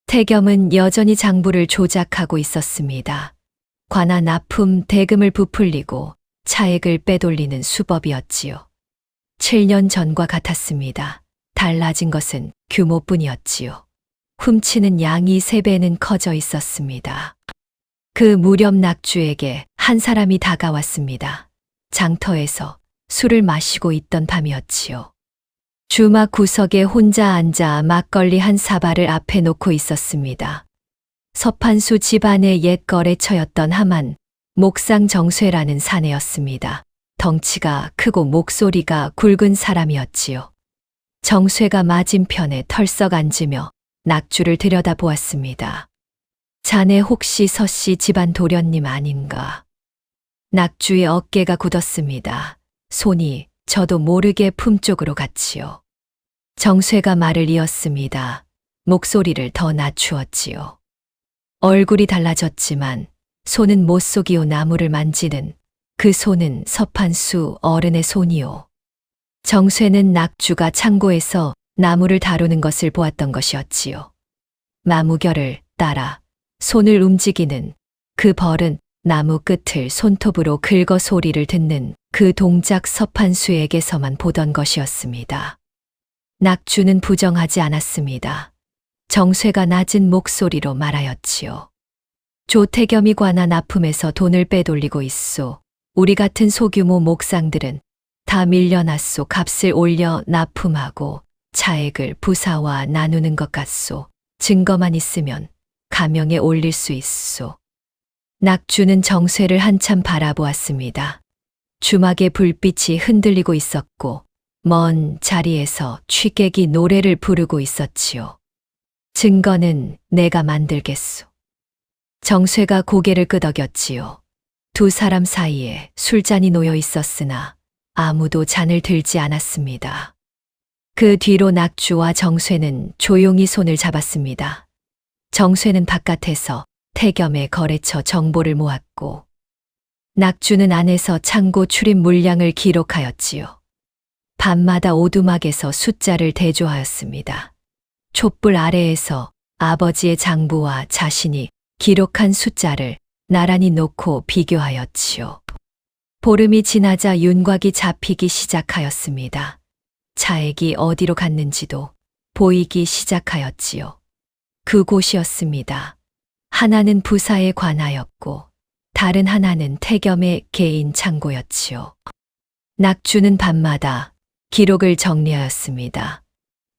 태겸은 여전히 장부를 조작하고 있었습니다. 관아 납품 대금을 부풀리고 차액을 빼돌리는 수법이었지요. 7년 전과 같았습니다. 달라진 것은 규모뿐이었지요. 훔치는 양이 3배는 커져 있었습니다. 그 무렵 낙주에게 한 사람이 다가왔습니다. 장터에서 술을 마시고 있던 밤이었지요. 주막 구석에 혼자 앉아 막걸리 한 사발을 앞에 놓고 있었습니다. 서판수 집안의 옛 거래처였던 하만 목상 정쇠라는 사내였습니다. 덩치가 크고 목소리가 굵은 사람이었지요. 정쇠가 맞은편에 털썩 앉으며 낙주를 들여다보았습니다. 자네 혹시 서씨 집안 도련님 아닌가? 낙주의 어깨가 굳었습니다. 손이 저도 모르게 품쪽으로 갔지요. 정쇠가 말을 이었습니다. 목소리를 더 낮추었지요. 얼굴이 달라졌지만 손은 못 속이오. 나무를 만지는 그 손은 서판수 어른의 손이오. 정쇠는 낙주가 창고에서 나무를 다루는 것을 보았던 것이었지요. 나무결을 따라 손을 움직이는 그 벌은 나무 끝을 손톱으로 긁어 소리를 듣는 그 동작 서판수에게서만 보던 것이었습니다. 낙주는 부정하지 않았습니다. 정쇠가 낮은 목소리로 말하였지요. 조태겸이 관한 아픔에서 돈을 빼돌리고 있소. 우리 같은 소규모 목상들은 다 밀려났소. 값을 올려 납품하고 차액을 부사와 나누는 것 같소. 증거만 있으면 가명에 올릴 수 있소. 낙주는 정쇠를 한참 바라보았습니다. 주막의 불빛이 흔들리고 있었고 먼 자리에서 취객이 노래를 부르고 있었지요. 증거는 내가 만들겠소. 정쇠가 고개를 끄덕였지요. 두 사람 사이에 술잔이 놓여 있었으나 아무도 잔을 들지 않았습니다. 그 뒤로 낙주와 정쇠는 조용히 손을 잡았습니다. 정쇠는 바깥에서 태겸의 거래처 정보를 모았고 낙주는 안에서 창고 출입 물량을 기록하였지요. 밤마다 오두막에서 숫자를 대조하였습니다. 촛불 아래에서 아버지의 장부와 자신이 기록한 숫자를 나란히 놓고 비교하였지요. 보름이 지나자 윤곽이 잡히기 시작하였습니다. 차액이 어디로 갔는지도 보이기 시작하였지요. 그곳이었습니다. 하나는 부사에 관하였고 다른 하나는 태겸의 개인 창고였지요. 낙주는 밤마다 기록을 정리하였습니다.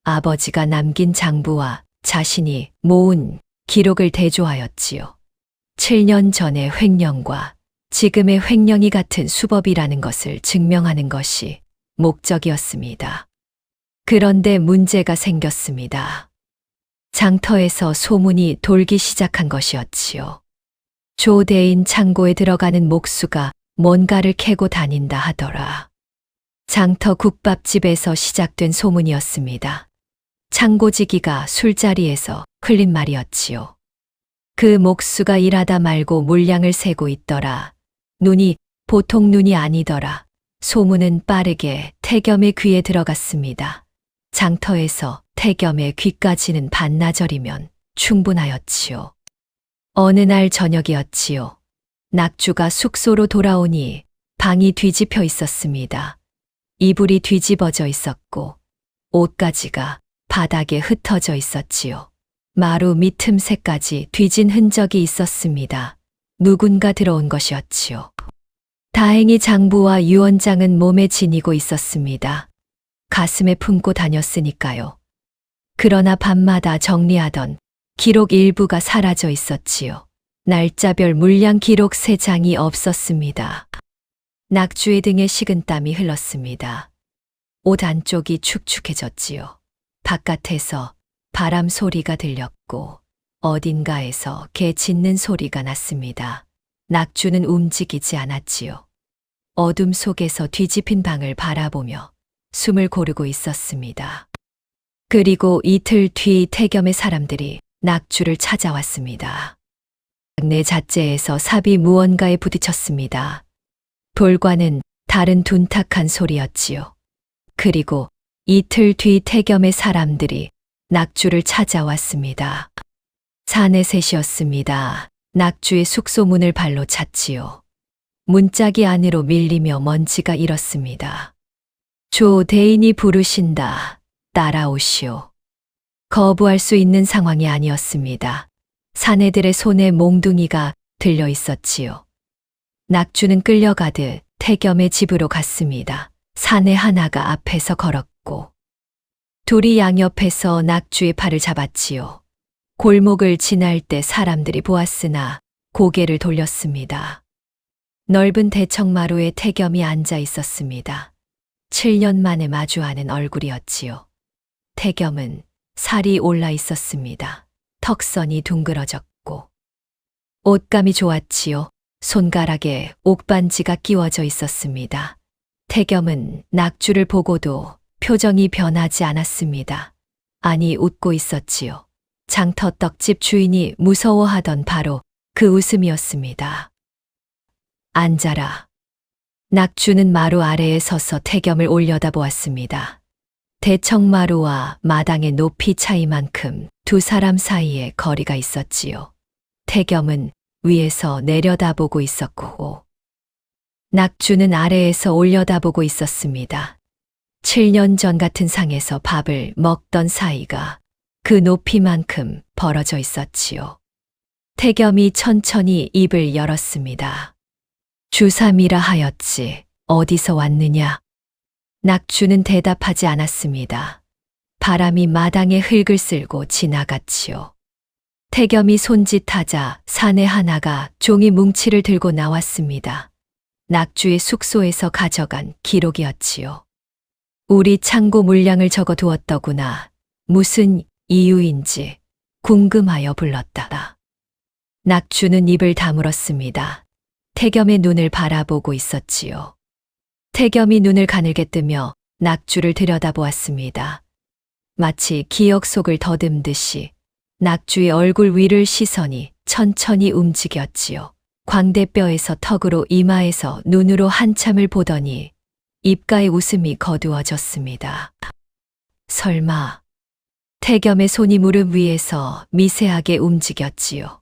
아버지가 남긴 장부와 자신이 모은 기록을 대조하였지요. 7년 전의 횡령과 지금의 횡령이 같은 수법이라는 것을 증명하는 것이 목적이었습니다. 그런데 문제가 생겼습니다. 장터에서 소문이 돌기 시작한 것이었지요. 조대인 창고에 들어가는 목수가 뭔가를 캐고 다닌다 하더라. 장터 국밥집에서 시작된 소문이었습니다. 창고지기가 술자리에서 흘린 말이었지요. 그 목수가 일하다 말고 물량을 세고 있더라. 눈이 보통 눈이 아니더라. 소문은 빠르게 태겸의 귀에 들어갔습니다. 장터에서 태겸의 귀까지는 반나절이면 충분하였지요. 어느 날 저녁이었지요. 낙주가 숙소로 돌아오니 방이 뒤집혀 있었습니다. 이불이 뒤집어져 있었고 옷가지가 바닥에 흩어져 있었지요. 마루 밑틈새까지 뒤진 흔적이 있었습니다. 누군가 들어온 것이었지요. 다행히 장부와 유원장은 몸에 지니고 있었습니다. 가슴에 품고 다녔으니까요. 그러나 밤마다 정리하던 기록 일부가 사라져 있었지요. 날짜별 물량 기록 3장이 없었습니다. 낙주의 등에 식은땀이 흘렀습니다. 옷 안쪽이 축축해졌지요. 바깥에서 바람 소리가 들렸고 어딘가에서 개 짖는 소리가 났습니다. 낙주는 움직이지 않았지요. 어둠 속에서 뒤집힌 방을 바라보며 숨을 고르고 있었습니다. 그리고 이틀 뒤 태겸의 사람들이 낙주를 찾아왔습니다. 내 잣재에서 삽이 무언가에 부딪혔습니다. 돌과는 다른 둔탁한 소리였지요. 그리고 이틀 뒤 태겸의 사람들이 낙주를 찾아왔습니다. 사내 셋이었습니다. 낙주의 숙소 문을 발로 찼지요. 문짝이 안으로 밀리며 먼지가 일었습니다. 조대인이 부르신다. 따라오시오. 거부할 수 있는 상황이 아니었습니다. 사내들의 손에 몽둥이가 들려 있었지요. 낙주는 끌려가듯 태겸의 집으로 갔습니다. 사내 하나가 앞에서 걸었고 둘이 양옆에서 낙주의 팔을 잡았지요. 골목을 지날 때 사람들이 보았으나 고개를 돌렸습니다. 넓은 대청마루에 태겸이 앉아 있었습니다. 7년 만에 마주하는 얼굴이었지요. 태겸은 살이 올라 있었습니다. 턱선이 둥그러졌고 옷감이 좋았지요. 손가락에 옥반지가 끼워져 있었습니다. 태겸은 낙주를 보고도 표정이 변하지 않았습니다. 아니, 웃고 있었지요. 장터 떡집 주인이 무서워하던 바로 그 웃음이었습니다. 앉아라. 낙주는 마루 아래에 서서 태겸을 올려다보았습니다. 대청마루와 마당의 높이 차이만큼 두 사람 사이에 거리가 있었지요. 태겸은 위에서 내려다보고 있었고 낙주는 아래에서 올려다보고 있었습니다. 7년 전 같은 상에서 밥을 먹던 사이가 그 높이만큼 벌어져 있었지요. 태겸이 천천히 입을 열었습니다. 주삼이라 하였지 어디서 왔느냐? 낙주는 대답하지 않았습니다. 바람이 마당에 흙을 쓸고 지나갔지요. 태겸이 손짓하자 사내 하나가 종이 뭉치를 들고 나왔습니다. 낙주의 숙소에서 가져간 기록이었지요. 우리 창고 물량을 적어 두었더구나. 무슨 이유인지 궁금하여 불렀다. 낙주는 입을 다물었습니다. 태겸의 눈을 바라보고 있었지요. 태겸이 눈을 가늘게 뜨며 낙주를 들여다보았습니다. 마치 기억 속을 더듬듯이 낙주의 얼굴 위를 시선이 천천히 움직였지요. 광대뼈에서 턱으로 이마에서 눈으로 한참을 보더니 입가에 웃음이 거두어졌습니다. 설마. 태겸의 손이 무릎 위에서 미세하게 움직였지요.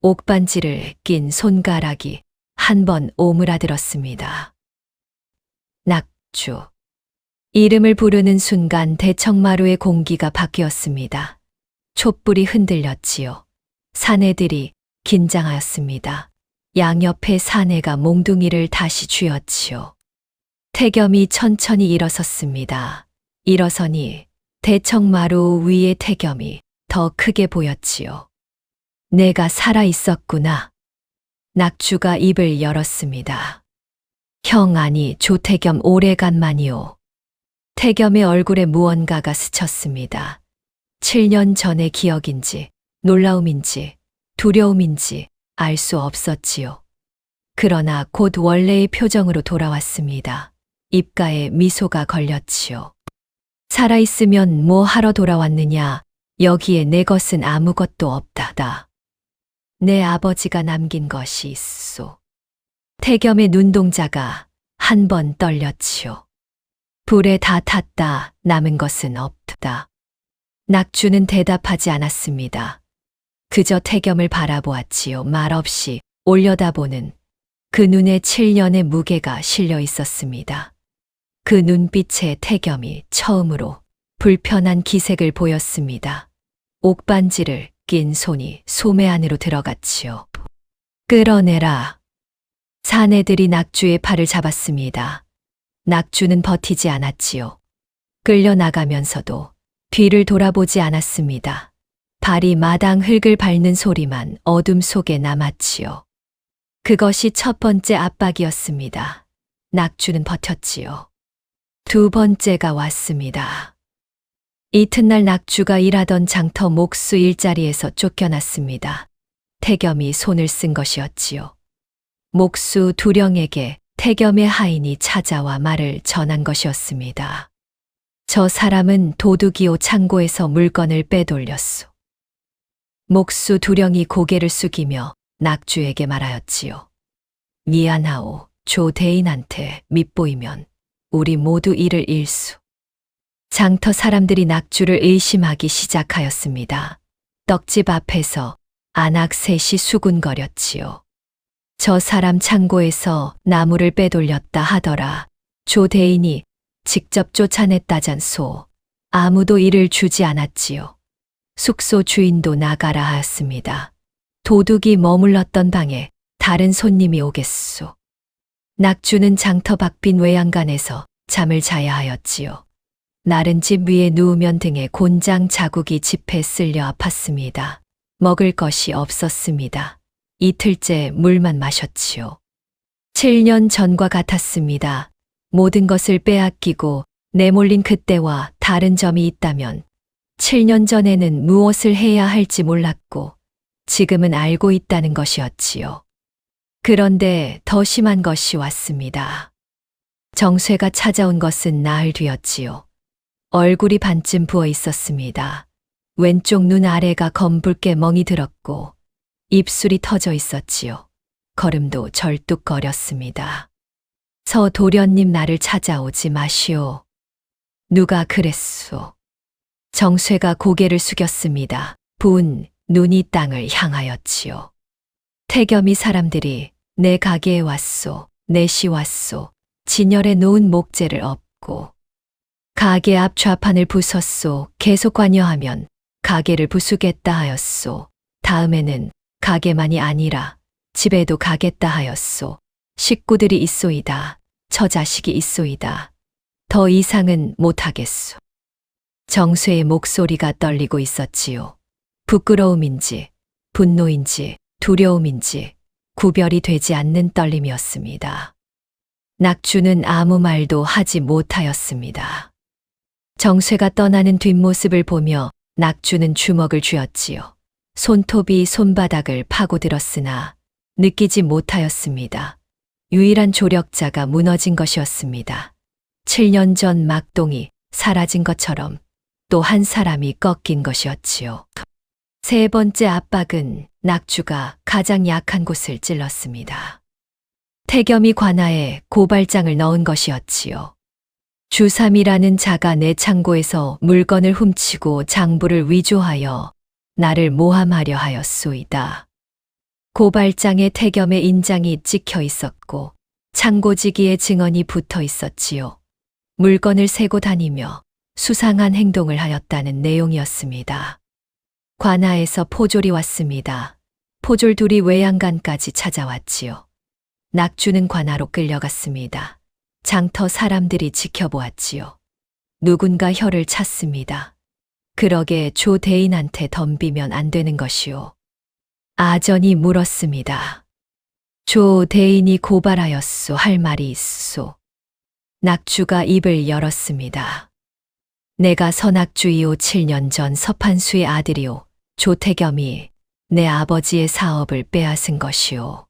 옥반지를 낀 손가락이 한 번 오므라들었습니다. 낙주. 이름을 부르는 순간 대청마루의 공기가 바뀌었습니다. 촛불이 흔들렸지요. 사내들이 긴장하였습니다. 양옆의 사내가 몽둥이를 다시 쥐었지요. 태겸이 천천히 일어섰습니다. 일어서니 대청마루 위의 태겸이 더 크게 보였지요. 내가 살아 있었구나. 낙주가 입을 열었습니다. 형 아니 조태겸 오래간만이오. 태겸의 얼굴에 무언가가 스쳤습니다. 7년 전의 기억인지 놀라움인지 두려움인지 알 수 없었지요. 그러나 곧 원래의 표정으로 돌아왔습니다. 입가에 미소가 걸렸지요. 살아있으면 뭐 하러 돌아왔느냐. 여기에 내 것은 아무것도 없다다. 내 아버지가 남긴 것이 있소. 태겸의 눈동자가 한 번 떨렸지요. 불에 다 탔다. 남은 것은 없다. 낙주는 대답하지 않았습니다. 그저 태겸을 바라보았지요. 말없이 올려다보는 그 눈에 7년의 무게가 실려 있었습니다. 그 눈빛에 태겸이 처음으로 불편한 기색을 보였습니다. 옥반지를 낀 손이 소매 안으로 들어갔지요. 끌어내라. 사내들이 낙주의 팔을 잡았습니다. 낙주는 버티지 않았지요. 끌려나가면서도 뒤를 돌아보지 않았습니다. 발이 마당 흙을 밟는 소리만 어둠 속에 남았지요. 그것이 첫 번째 압박이었습니다. 낙주는 버텼지요. 두 번째가 왔습니다. 이튿날 낙주가 일하던 장터 목수 일자리에서 쫓겨났습니다. 태겸이 손을 쓴 것이었지요. 목수 두령에게 태겸의 하인이 찾아와 말을 전한 것이었습니다. 저 사람은 도둑이오 창고에서 물건을 빼돌렸소. 목수 두령이 고개를 숙이며 낙주에게 말하였지요. 미안하오. 조 대인한테 밉보이면 우리 모두 이를 잃수. 장터 사람들이 낙주를 의심하기 시작하였습니다. 떡집 앞에서 안악 셋이 수군거렸지요. 저 사람 창고에서 나무를 빼돌렸다 하더라. 조 대인이 직접 쫓아냈다잖소. 아무도 이를 주지 않았지요. 숙소 주인도 나가라 하였습니다. 도둑이 머물렀던 방에 다른 손님이 오겠소. 낙주는 장터 밖빈 외양간에서 잠을 자야 하였지요. 날은 집 위에 누우면 등에 곤장 자국이 집에 쓸려 아팠습니다. 먹을 것이 없었습니다. 이틀째 물만 마셨지요. 7년 전과 같았습니다. 모든 것을 빼앗기고 내몰린 그때와 다른 점이 있다면 7년 전에는 무엇을 해야 할지 몰랐고 지금은 알고 있다는 것이었지요. 그런데 더 심한 것이 왔습니다. 정쇠가 찾아온 것은 나흘 뒤였지요. 얼굴이 반쯤 부어 있었습니다. 왼쪽 눈 아래가 검붉게 멍이 들었고 입술이 터져 있었지요. 걸음도 절뚝거렸습니다. 서도련님 나를 찾아오지 마시오. 누가 그랬소? 정쇠가 고개를 숙였습니다. 부은 눈이 땅을 향하였지요. 태겸이 사람들이 내 가게에 왔소. 넷이 왔소. 진열에 놓은 목재를 엎고 가게 앞 좌판을 부쉈소. 계속 관여하면 가게를 부수겠다 하였소. 다음에는 가게만이 아니라 집에도 가겠다 하였소. 식구들이 있소이다. 처자식이 있소이다. 더 이상은 못하겠소. 정쇠의 목소리가 떨리고 있었지요. 부끄러움인지 분노인지 두려움인지 구별이 되지 않는 떨림이었습니다. 낙주는 아무 말도 하지 못하였습니다. 정쇠가 떠나는 뒷모습을 보며 낙주는 주먹을 쥐었지요. 손톱이 손바닥을 파고들었으나 느끼지 못하였습니다. 유일한 조력자가 무너진 것이었습니다. 7년 전 막동이 사라진 것처럼 또 한 사람이 꺾인 것이었지요. 세 번째 압박은 낙주가 가장 약한 곳을 찔렀습니다. 태겸이 관아에 고발장을 넣은 것이었지요. 주3이라는 자가 내 창고에서 물건을 훔치고 장부를 위조하여 나를 모함하려 하였소이다. 고발장에 태겸의 인장이 찍혀 있었고 창고지기에 증언이 붙어 있었지요. 물건을 세고 다니며 수상한 행동을 하였다는 내용이었습니다. 관아에서 포졸이 왔습니다. 포졸 둘이 외양간까지 찾아왔지요. 낙주는 관아로 끌려갔습니다. 장터 사람들이 지켜보았지요. 누군가 혀를 찼습니다. 그러게 조 대인한테 덤비면 안 되는 것이오. 아전이 물었습니다. 조 대인이 고발하였소. 할 말이 있소. 낙주가 입을 열었습니다. 내가 선악주이오. 7년 전 서판수의 아들이오. 조태겸이 내 아버지의 사업을 빼앗은 것이오.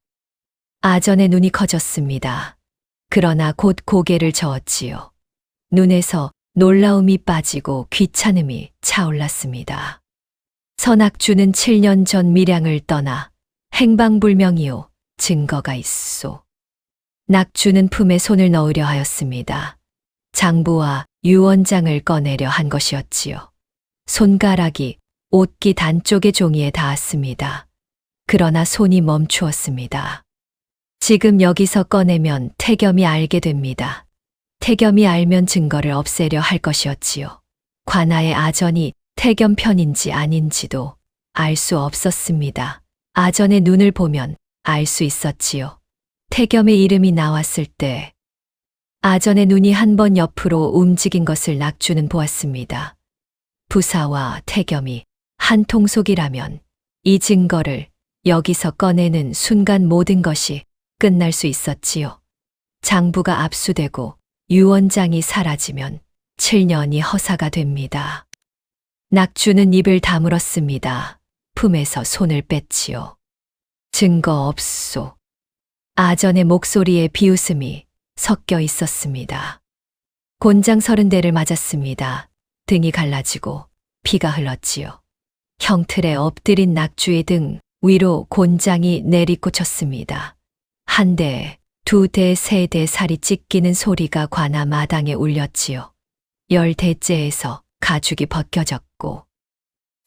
아전의 눈이 커졌습니다. 그러나 곧 고개를 저었지요. 눈에서 놀라움이 빠지고 귀찮음이 차올랐습니다. 선악주는 7년 전 밀양을 떠나 행방불명이오. 증거가 있소. 낙주는 품에 손을 넣으려 하였습니다. 장부와 유언장을 꺼내려 한 것이었지요. 손가락이 옷깃 안쪽의 종이에 닿았습니다. 그러나 손이 멈추었습니다. 지금 여기서 꺼내면 태겸이 알게 됩니다. 태겸이 알면 증거를 없애려 할 것이었지요. 관아의 아전이 태겸 편인지 아닌지도 알 수 없었습니다. 아전의 눈을 보면 알 수 있었지요. 태겸의 이름이 나왔을 때 아전의 눈이 한 번 옆으로 움직인 것을 낙주는 보았습니다. 부사와 태겸이 한 통속이라면 이 증거를 여기서 꺼내는 순간 모든 것이 끝날 수 있었지요. 장부가 압수되고 유언장이 사라지면 7년이 허사가 됩니다. 낙주는 입을 다물었습니다. 품에서 손을 뺐지요. 증거 없소. 아전의 목소리에 비웃음이 섞여 있었습니다. 곤장 30대를 맞았습니다. 등이 갈라지고 피가 흘렀지요. 형틀에 엎드린 낙주의 등 위로 곤장이 내리꽂혔습니다. 한 대, 두 대, 세 대 살이 찢기는 소리가 관아 마당에 울렸지요. 10대째에서 가죽이 벗겨졌고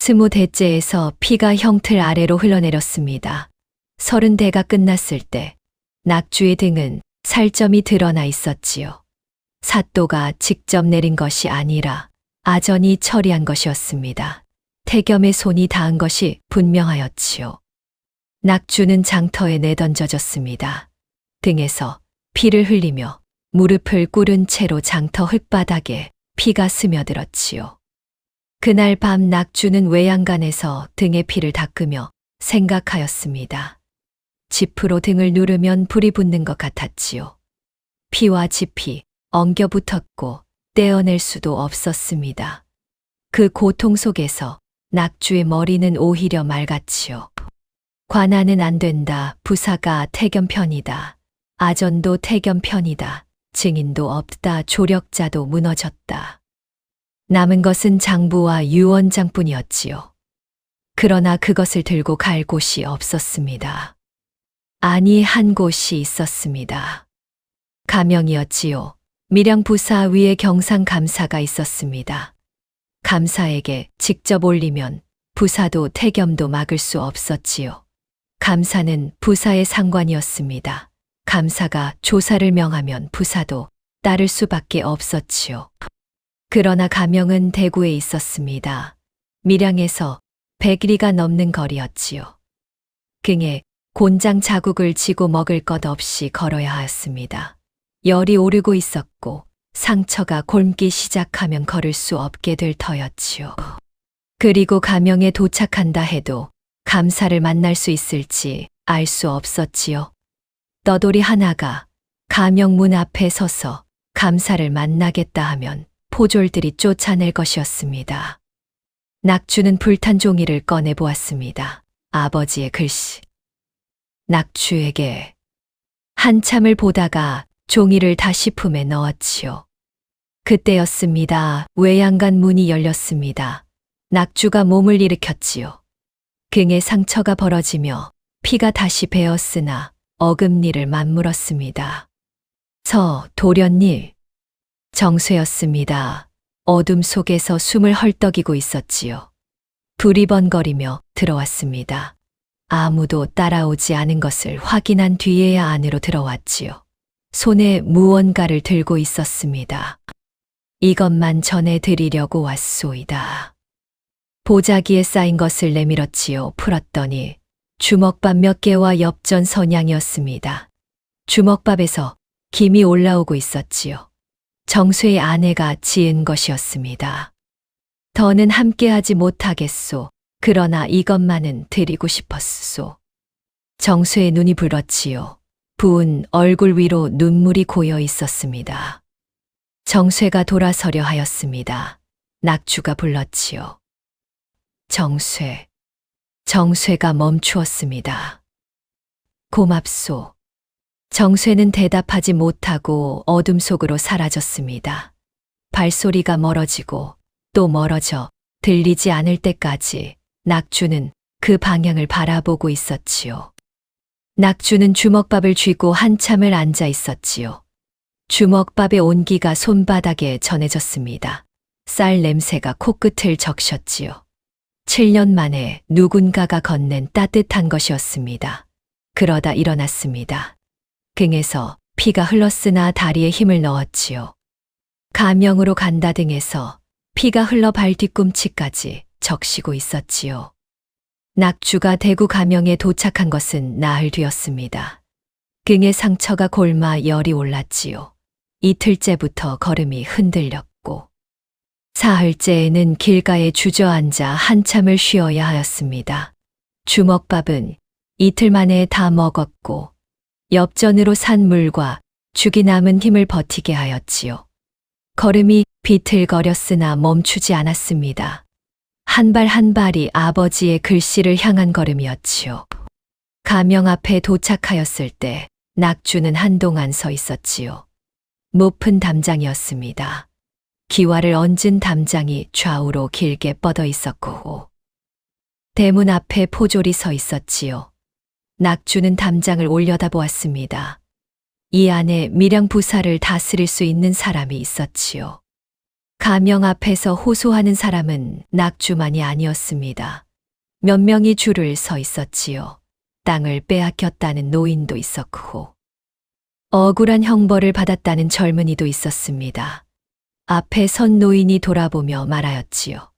20대째에서 피가 형틀 아래로 흘러내렸습니다. 30대가 끝났을 때 낙주의 등은 살점이 드러나 있었지요. 사또가 직접 내린 것이 아니라 아전이 처리한 것이었습니다. 태겸의 손이 닿은 것이 분명하였지요. 낙주는 장터에 내던져졌습니다. 등에서 피를 흘리며 무릎을 꿇은 채로 장터 흙바닥에 피가 스며들었지요. 그날 밤 낙주는 외양간에서 등의 피를 닦으며 생각하였습니다. 지프로 등을 누르면 불이 붙는 것 같았지요. 피와 지피 엉겨 붙었고 떼어낼 수도 없었습니다. 그 고통 속에서 낙주의 머리는 오히려 맑았지요. 관아는 안 된다. 부사가 태겸 편이다. 아전도 태겸 편이다. 증인도 없다. 조력자도 무너졌다. 남은 것은 장부와 유언장뿐이었지요. 그러나 그것을 들고 갈 곳이 없었습니다. 아니, 한 곳이 있었습니다. 가명이었지요. 밀양 부사 위에 경상 감사가 있었습니다. 감사에게 직접 올리면 부사도 태겸도 막을 수 없었지요. 감사는 부사의 상관이었습니다. 감사가 조사를 명하면 부사도 따를 수밖에 없었지요. 그러나 가명은 대구에 있었습니다. 밀양에서 100리가 넘는 거리였지요. 그에 곤장 자국을 지고 먹을 것 없이 걸어야 하였습니다. 열이 오르고 있었고 상처가 곪기 시작하면 걸을 수 없게 될 터였지요. 그리고 가명에 도착한다 해도 감사를 만날 수 있을지 알 수 없었지요. 떠돌이 하나가 가명 문 앞에 서서 감사를 만나겠다 하면 포졸들이 쫓아낼 것이었습니다. 낙주는 불탄 종이를 꺼내 보았습니다. 아버지의 글씨. 낙주에게 한참을 보다가 종이를 다시 품에 넣었지요. 그때였습니다. 외양간 문이 열렸습니다. 낙주가 몸을 일으켰지요. 등에 상처가 벌어지며 피가 다시 배었으나 어금니를 맞물었습니다. 도련님. 정쇠였습니다. 어둠 속에서 숨을 헐떡이고 있었지요. 두리번거리며 들어왔습니다. 아무도 따라오지 않은 것을 확인한 뒤에야 안으로 들어왔지요. 손에 무언가를 들고 있었습니다. 이것만 전해드리려고 왔소이다. 보자기에 쌓인 것을 내밀었지요. 풀었더니 주먹밥 몇 개와 엽전 선양이었습니다. 주먹밥에서 김이 올라오고 있었지요. 정쇠의 아내가 지은 것이었습니다. 더는 함께하지 못하겠소. 그러나 이것만은 드리고 싶었소. 정쇠의 눈이 불었지요. 부은 얼굴 위로 눈물이 고여 있었습니다. 정쇠가 돌아서려 하였습니다. 낙주가 불렀지요. 정쇠. 정쇠가 멈추었습니다. 고맙소. 정쇠는 대답하지 못하고 어둠 속으로 사라졌습니다. 발소리가 멀어지고 또 멀어져 들리지 않을 때까지 낙주는 그 방향을 바라보고 있었지요. 낙주는 주먹밥을 쥐고 한참을 앉아 있었지요. 주먹밥의 온기가 손바닥에 전해졌습니다. 쌀 냄새가 코끝을 적셨지요. 7년 만에 누군가가 건넨 따뜻한 것이었습니다. 그러다 일어났습니다. 등에서 피가 흘렀으나 다리에 힘을 넣었지요. 가명으로 간다 등에서 피가 흘러 발 뒤꿈치까지 적시고 있었지요. 낙주가 대구 가명에 도착한 것은 나흘 뒤였습니다. 등의 상처가 골마 열이 올랐지요. 이틀째부터 걸음이 흔들렸고 사흘째에는 길가에 주저앉아 한참을 쉬어야 하였습니다. 주먹밥은 이틀 만에 다 먹었고 엽전으로 산 물과 죽이 남은 힘을 버티게 하였지요. 걸음이 비틀거렸으나 멈추지 않았습니다. 한 발 한 발이 아버지의 글씨를 향한 걸음이었지요. 가명 앞에 도착하였을 때 낙주는 한동안 서 있었지요. 높은 담장이었습니다. 기와를 얹은 담장이 좌우로 길게 뻗어 있었고 대문 앞에 포졸이 서 있었지요. 낙주는 담장을 올려다보았습니다. 이 안에 밀양 부사를 다스릴 수 있는 사람이 있었지요. 가명 앞에서 호소하는 사람은 낙주만이 아니었습니다. 몇 명이 줄을 서 있었지요. 땅을 빼앗겼다는 노인도 있었고 억울한 형벌을 받았다는 젊은이도 있었습니다. 앞에 선 노인이 돌아보며 말하였지요.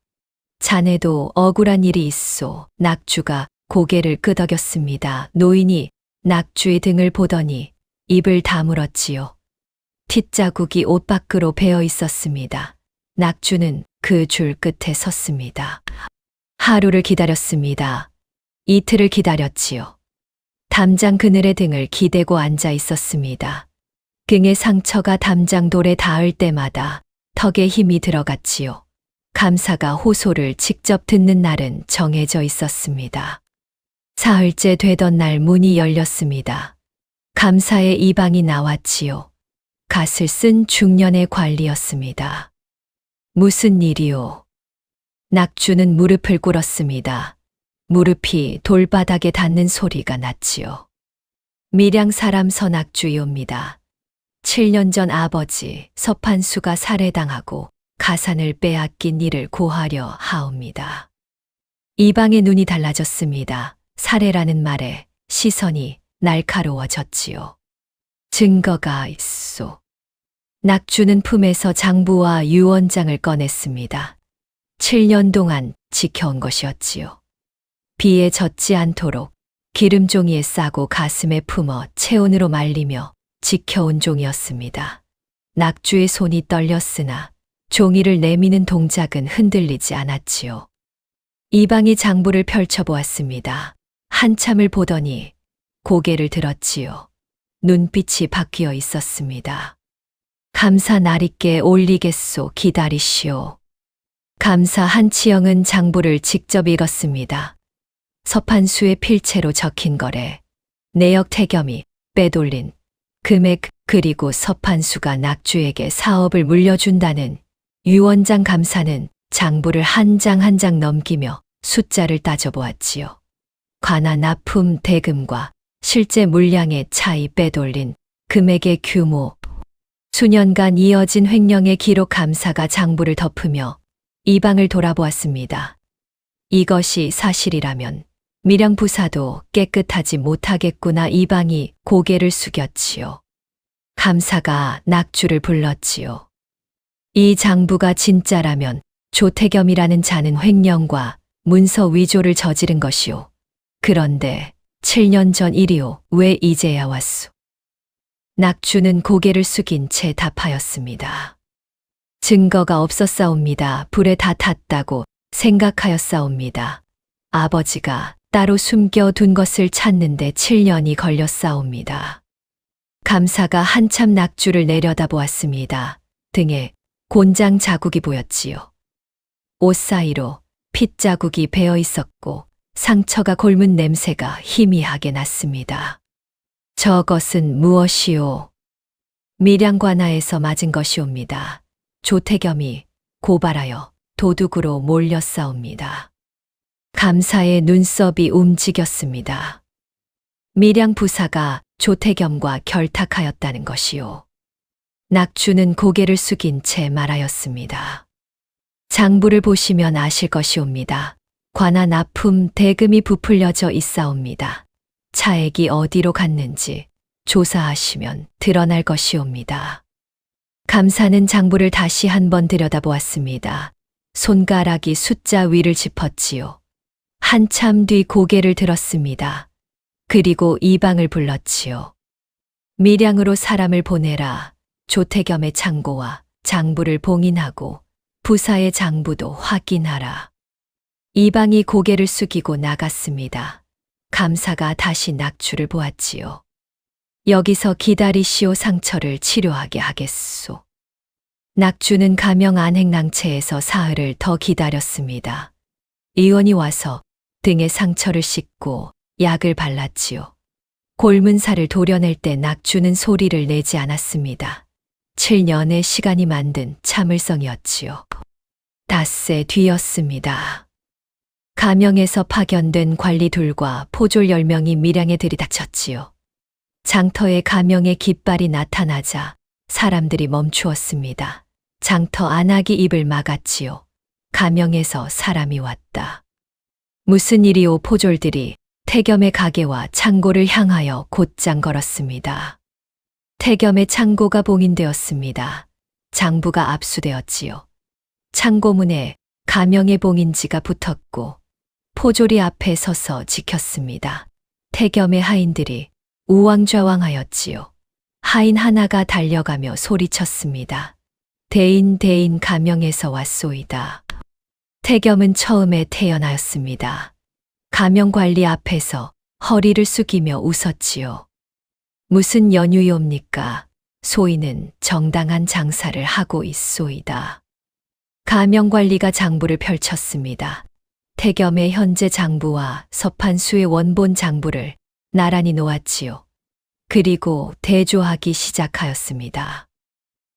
자네도 억울한 일이 있소. 낙주가 고개를 끄덕였습니다. 노인이 낙주의 등을 보더니 입을 다물었지요. 핏자국이 옷 밖으로 베어 있었습니다. 낙주는 그 줄 끝에 섰습니다. 하루를 기다렸습니다. 이틀을 기다렸지요. 담장 그늘에 등을 기대고 앉아 있었습니다. 등의 상처가 담장 돌에 닿을 때마다 턱에 힘이 들어갔지요. 감사가 호소를 직접 듣는 날은 정해져 있었습니다. 사흘째 되던 날 문이 열렸습니다. 감사의 이방이 나왔지요. 갓을 쓴 중년의 관리였습니다. 무슨 일이오? 낙주는 무릎을 꿇었습니다. 무릎이 돌바닥에 닿는 소리가 났지요. 밀양 사람 선악주이옵니다. 7년 전 아버지 서판수가 살해당하고 가산을 빼앗긴 이를 고하려 하옵니다. 이방의 눈이 달라졌습니다. 살해라는 말에 시선이 날카로워졌지요. 증거가 있소. 낙주는 품에서 장부와 유언장을 꺼냈습니다. 7년 동안 지켜온 것이었지요. 비에 젖지 않도록 기름종이에 싸고 가슴에 품어 체온으로 말리며 지켜온 종이었습니다. 낙주의 손이 떨렸으나 종이를 내미는 동작은 흔들리지 않았지요. 이방이 장부를 펼쳐보았습니다. 한참을 보더니 고개를 들었지요. 눈빛이 바뀌어 있었습니다. 감사 날있게 올리겠소 기다리시오. 감사 한치영은 장부를 직접 읽었습니다. 서판수의 필체로 적힌 거래, 내역 태겸이 빼돌린 금액 그리고 서판수가 낙주에게 사업을 물려준다는 유언장. 감사는 장부를 한 장 한 장 넘기며 숫자를 따져보았지요. 관한 납품 대금과 실제 물량의 차이 빼돌린 금액의 규모, 수년간 이어진 횡령의 기록. 감사가 장부를 덮으며 이방을 돌아보았습니다. 이것이 사실이라면 밀양 부사도 깨끗하지 못하겠구나. 이방이 고개를 숙였지요. 감사가 낙주를 불렀지요. 이 장부가 진짜라면 조태겸이라는 자는 횡령과 문서 위조를 저지른 것이오. 그런데 7년 전 일이오. 왜 이제야 왔소? 낙주는 고개를 숙인 채 답하였습니다. 증거가 없었사옵니다. 불에 다 탔다고 생각하였사옵니다. 아버지가 따로 숨겨둔 것을 찾는데 7년이 걸렸사옵니다. 감사가 한참 낙주를 내려다보았습니다. 등에 곤장 자국이 보였지요. 옷 사이로 핏자국이 배어 있었고 상처가 골문 냄새가 희미하게 났습니다. 저것은 무엇이오? 밀양관하에서 맞은 것이옵니다. 조태겸이 고발하여 도둑으로 몰렸사옵니다. 감사의 눈썹이 움직였습니다. 밀양 부사가 조태겸과 결탁하였다는 것이오. 낙주는 고개를 숙인 채 말하였습니다. 장부를 보시면 아실 것이옵니다. 관한 납품 대금이 부풀려져 있사옵니다. 차액이 어디로 갔는지 조사하시면 드러날 것이옵니다. 감사는 장부를 다시 한번 들여다보았습니다. 손가락이 숫자 위를 짚었지요. 한참 뒤 고개를 들었습니다. 그리고 이방을 불렀지요. 밀양으로 사람을 보내라. 조태겸의 창고와 장부를 봉인하고 부사의 장부도 확인하라. 이방이 고개를 숙이고 나갔습니다. 감사가 다시 낙주를 보았지요. 여기서 기다리시오. 상처를 치료하게 하겠소. 낙주는 가명 안행낭체에서 사흘을 더 기다렸습니다. 의원이 와서 등에 상처를 씻고 약을 발랐지요. 골문살을 도려낼 때 낙주는 소리를 내지 않았습니다. 7년의 시간이 만든 참을성이었지요. 닷새 뒤였습니다. 가명에서 파견된 관리 둘과 포졸 10명이 밀양에 들이닥쳤지요. 장터에 가명의 깃발이 나타나자 사람들이 멈추었습니다. 장터 안악이 입을 막았지요. 가명에서 사람이 왔다. 무슨 일이오? 포졸들이 태겸의 가게와 창고를 향하여 곧장 걸었습니다. 태겸의 창고가 봉인되었습니다. 장부가 압수되었지요. 창고문에 가명의 봉인지가 붙었고 포졸이 앞에 서서 지켰습니다. 태겸의 하인들이 우왕좌왕하였지요. 하인 하나가 달려가며 소리쳤습니다. 대인 가명에서 왔소이다. 태겸은 처음에 태어나였습니다. 가명관리 앞에서 허리를 숙이며 웃었지요. 무슨 연유요입니까? 소인은 정당한 장사를 하고 있소이다. 가명관리가 장부를 펼쳤습니다. 태겸의 현재 장부와 서판수의 원본 장부를 나란히 놓았지요. 그리고 대조하기 시작하였습니다.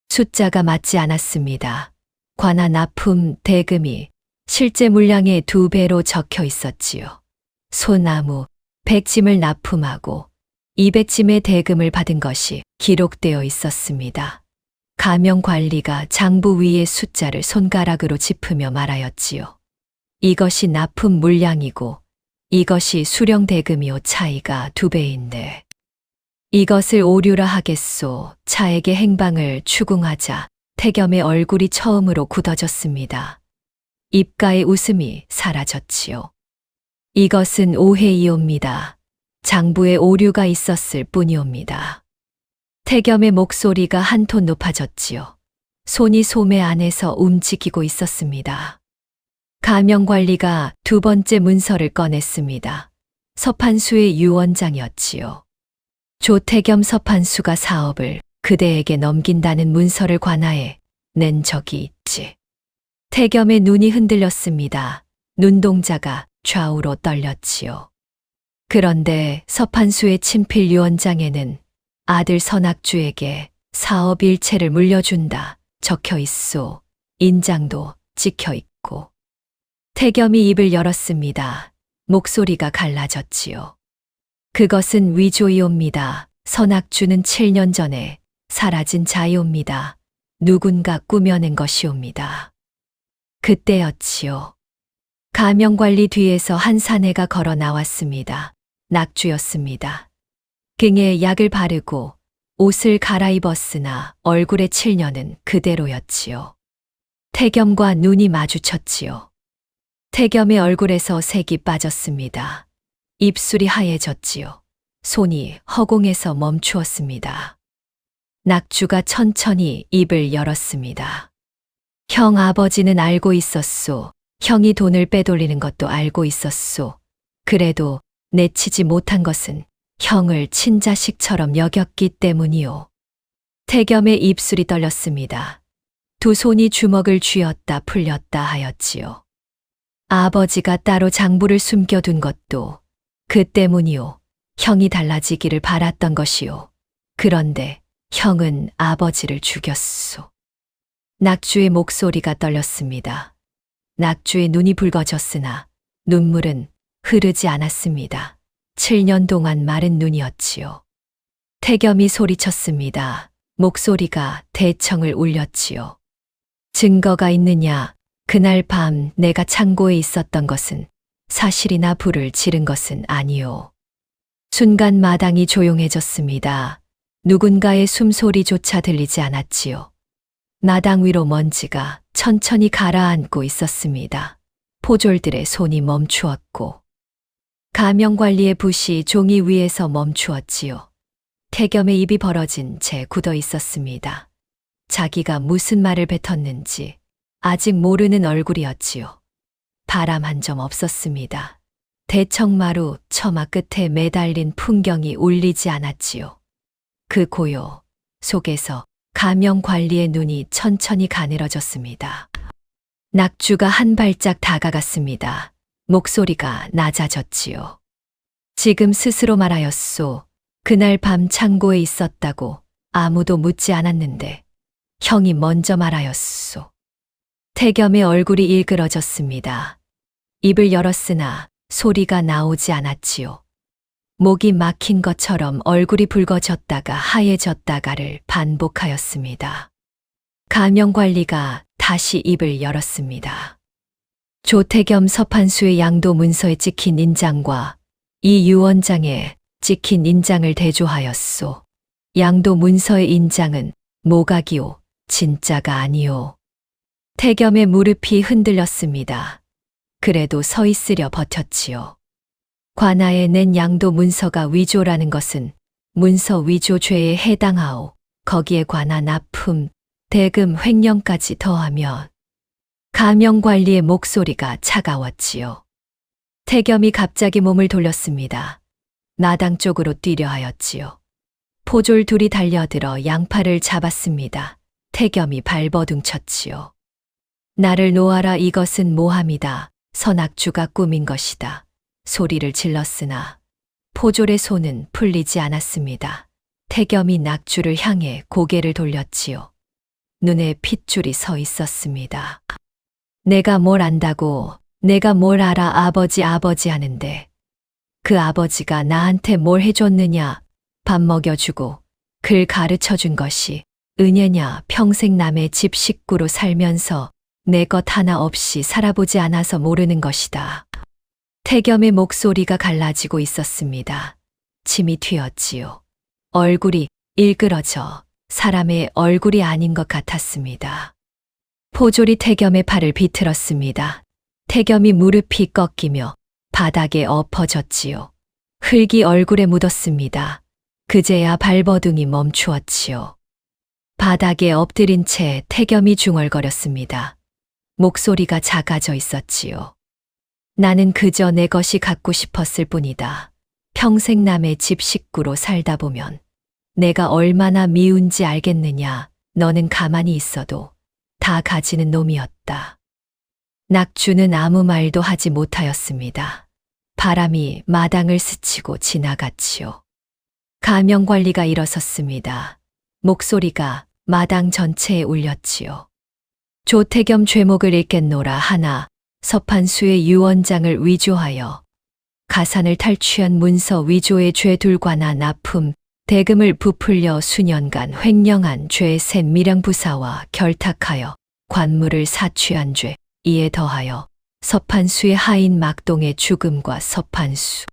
숫자가 맞지 않았습니다. 관한 납품 대금이 실제 물량의 2배로 적혀 있었지요. 소나무, 백짐을 납품하고 200짐의 대금을 받은 것이 기록되어 있었습니다. 가명 관리가 장부 위의 숫자를 손가락으로 짚으며 말하였지요. 이것이 납품 물량이고 이것이 수령 대금이요, 차이가 2배인데 이것을 오류라 하겠소. 차액의 행방을 추궁하자 태겸의 얼굴이 처음으로 굳어졌습니다. 입가의 웃음이 사라졌지요. 이것은 오해이옵니다. 장부에 오류가 있었을 뿐이옵니다. 태겸의 목소리가 한 톤 높아졌지요. 손이 소매 안에서 움직이고 있었습니다. 가명관리가 두 번째 문서를 꺼냈습니다. 서판수의 유원장이었지요. 조태겸 서판수가 사업을 그대에게 넘긴다는 문서를 관하에 낸 적이 있지. 태겸의 눈이 흔들렸습니다. 눈동자가 좌우로 떨렸지요. 그런데 서판수의 친필 유원장에는 아들 선악주에게 사업 일체를 물려준다 적혀 있소. 인장도 찍혀 있고. 태겸이 입을 열었습니다. 목소리가 갈라졌지요. 그것은 위조이옵니다. 선악주는 7년 전에 사라진 자이옵니다. 누군가 꾸며낸 것이옵니다. 그때였지요. 가명관리 뒤에서 한 사내가 걸어 나왔습니다. 낙주였습니다. 등에 약을 바르고 옷을 갈아입었으나 얼굴의 칠년은 그대로였지요. 태겸과 눈이 마주쳤지요. 태겸의 얼굴에서 색이 빠졌습니다. 입술이 하얘졌지요. 손이 허공에서 멈추었습니다. 낙주가 천천히 입을 열었습니다. 형, 아버지는 알고 있었소. 형이 돈을 빼돌리는 것도 알고 있었소. 그래도 내치지 못한 것은 형을 친자식처럼 여겼기 때문이요. 태겸의 입술이 떨렸습니다. 두 손이 주먹을 쥐었다 풀렸다 하였지요. 아버지가 따로 장부를 숨겨둔 것도 그 때문이요. 형이 달라지기를 바랐던 것이요. 그런데 형은 아버지를 죽였소. 낙주의 목소리가 떨렸습니다. 낙주의 눈이 붉어졌으나 눈물은 흐르지 않았습니다. 7년 동안 마른 눈이었지요. 태겸이 소리쳤습니다. 목소리가 대청을 울렸지요. 증거가 있느냐? 그날 밤 내가 창고에 있었던 것은 사실이나 불을 지른 것은 아니요. 순간 마당이 조용해졌습니다. 누군가의 숨소리조차 들리지 않았지요. 마당 위로 먼지가 천천히 가라앉고 있었습니다. 포졸들의 손이 멈추었고 가명관리의 붓이 종이 위에서 멈추었지요. 태겸의 입이 벌어진 채 굳어 있었습니다. 자기가 무슨 말을 뱉었는지 아직 모르는 얼굴이었지요. 바람 한 점 없었습니다. 대청마루 처마 끝에 매달린 풍경이 울리지 않았지요. 그 고요 속에서 가명관리의 눈이 천천히 가늘어졌습니다. 낙주가 한 발짝 다가갔습니다. 목소리가 낮아졌지요. 지금 스스로 말하였소. 그날 밤 창고에 있었다고 아무도 묻지 않았는데 형이 먼저 말하였소. 태겸의 얼굴이 일그러졌습니다. 입을 열었으나 소리가 나오지 않았지요. 목이 막힌 것처럼 얼굴이 붉어졌다가 하얘졌다가를 반복하였습니다. 가명관리가 다시 입을 열었습니다. 조태겸 서판수의 양도 문서에 찍힌 인장과 이 유원장에 찍힌 인장을 대조하였소. 양도 문서의 인장은 모각이요, 진짜가 아니요. 태겸의 무릎이 흔들렸습니다. 그래도 서 있으려 버텼지요. 관아에 낸 양도 문서가 위조라는 것은 문서 위조죄에 해당하오. 거기에 관아 납품, 대금 횡령까지 더하면 가명관리의 목소리가 차가웠지요. 태겸이 갑자기 몸을 돌렸습니다. 마당 쪽으로 뛰려 하였지요. 포졸 둘이 달려들어 양팔을 잡았습니다. 태겸이 발버둥쳤지요. 나를 놓아라. 이것은 모함이다. 선악주가 꾸민 것이다. 소리를 질렀으나 포졸의 손은 풀리지 않았습니다. 태겸이 낙주를 향해 고개를 돌렸지요. 눈에 핏줄이 서 있었습니다. 내가 뭘 안다고, 내가 뭘 알아. 아버지 하는데 그 아버지가 나한테 뭘 해줬느냐? 밥 먹여주고 글 가르쳐 준 것이 은혜냐. 평생 남의 집 식구로 살면서 내 것 하나 없이 살아보지 않아서 모르는 것이다. 태겸의 목소리가 갈라지고 있었습니다. 침이 튀었지요. 얼굴이 일그러져 사람의 얼굴이 아닌 것 같았습니다. 포졸이 태겸의 팔을 비틀었습니다. 태겸이 무릎이 꺾이며 바닥에 엎어졌지요. 흙이 얼굴에 묻었습니다. 그제야 발버둥이 멈추었지요. 바닥에 엎드린 채 태겸이 중얼거렸습니다. 목소리가 작아져 있었지요. 나는 그저 내 것이 갖고 싶었을 뿐이다. 평생 남의 집 식구로 살다 보면 내가 얼마나 미운지 알겠느냐. 너는 가만히 있어도 다 가지는 놈이었다. 낙주는 아무 말도 하지 못하였습니다. 바람이 마당을 스치고 지나갔지요. 가명관리가 일어섰습니다. 목소리가 마당 전체에 울렸지요. 조태겸 죄목을 읽겠노라 하나 서판수의 유원장을 위조하여 가산을 탈취한 문서 위조의 죄 둘과나 납품, 대금을 부풀려 수년간 횡령한 죄 셋 밀양부사와 결탁하여 관물을 사취한 죄, 이에 더하여 서판수의 하인 막동의 죽음과 서판수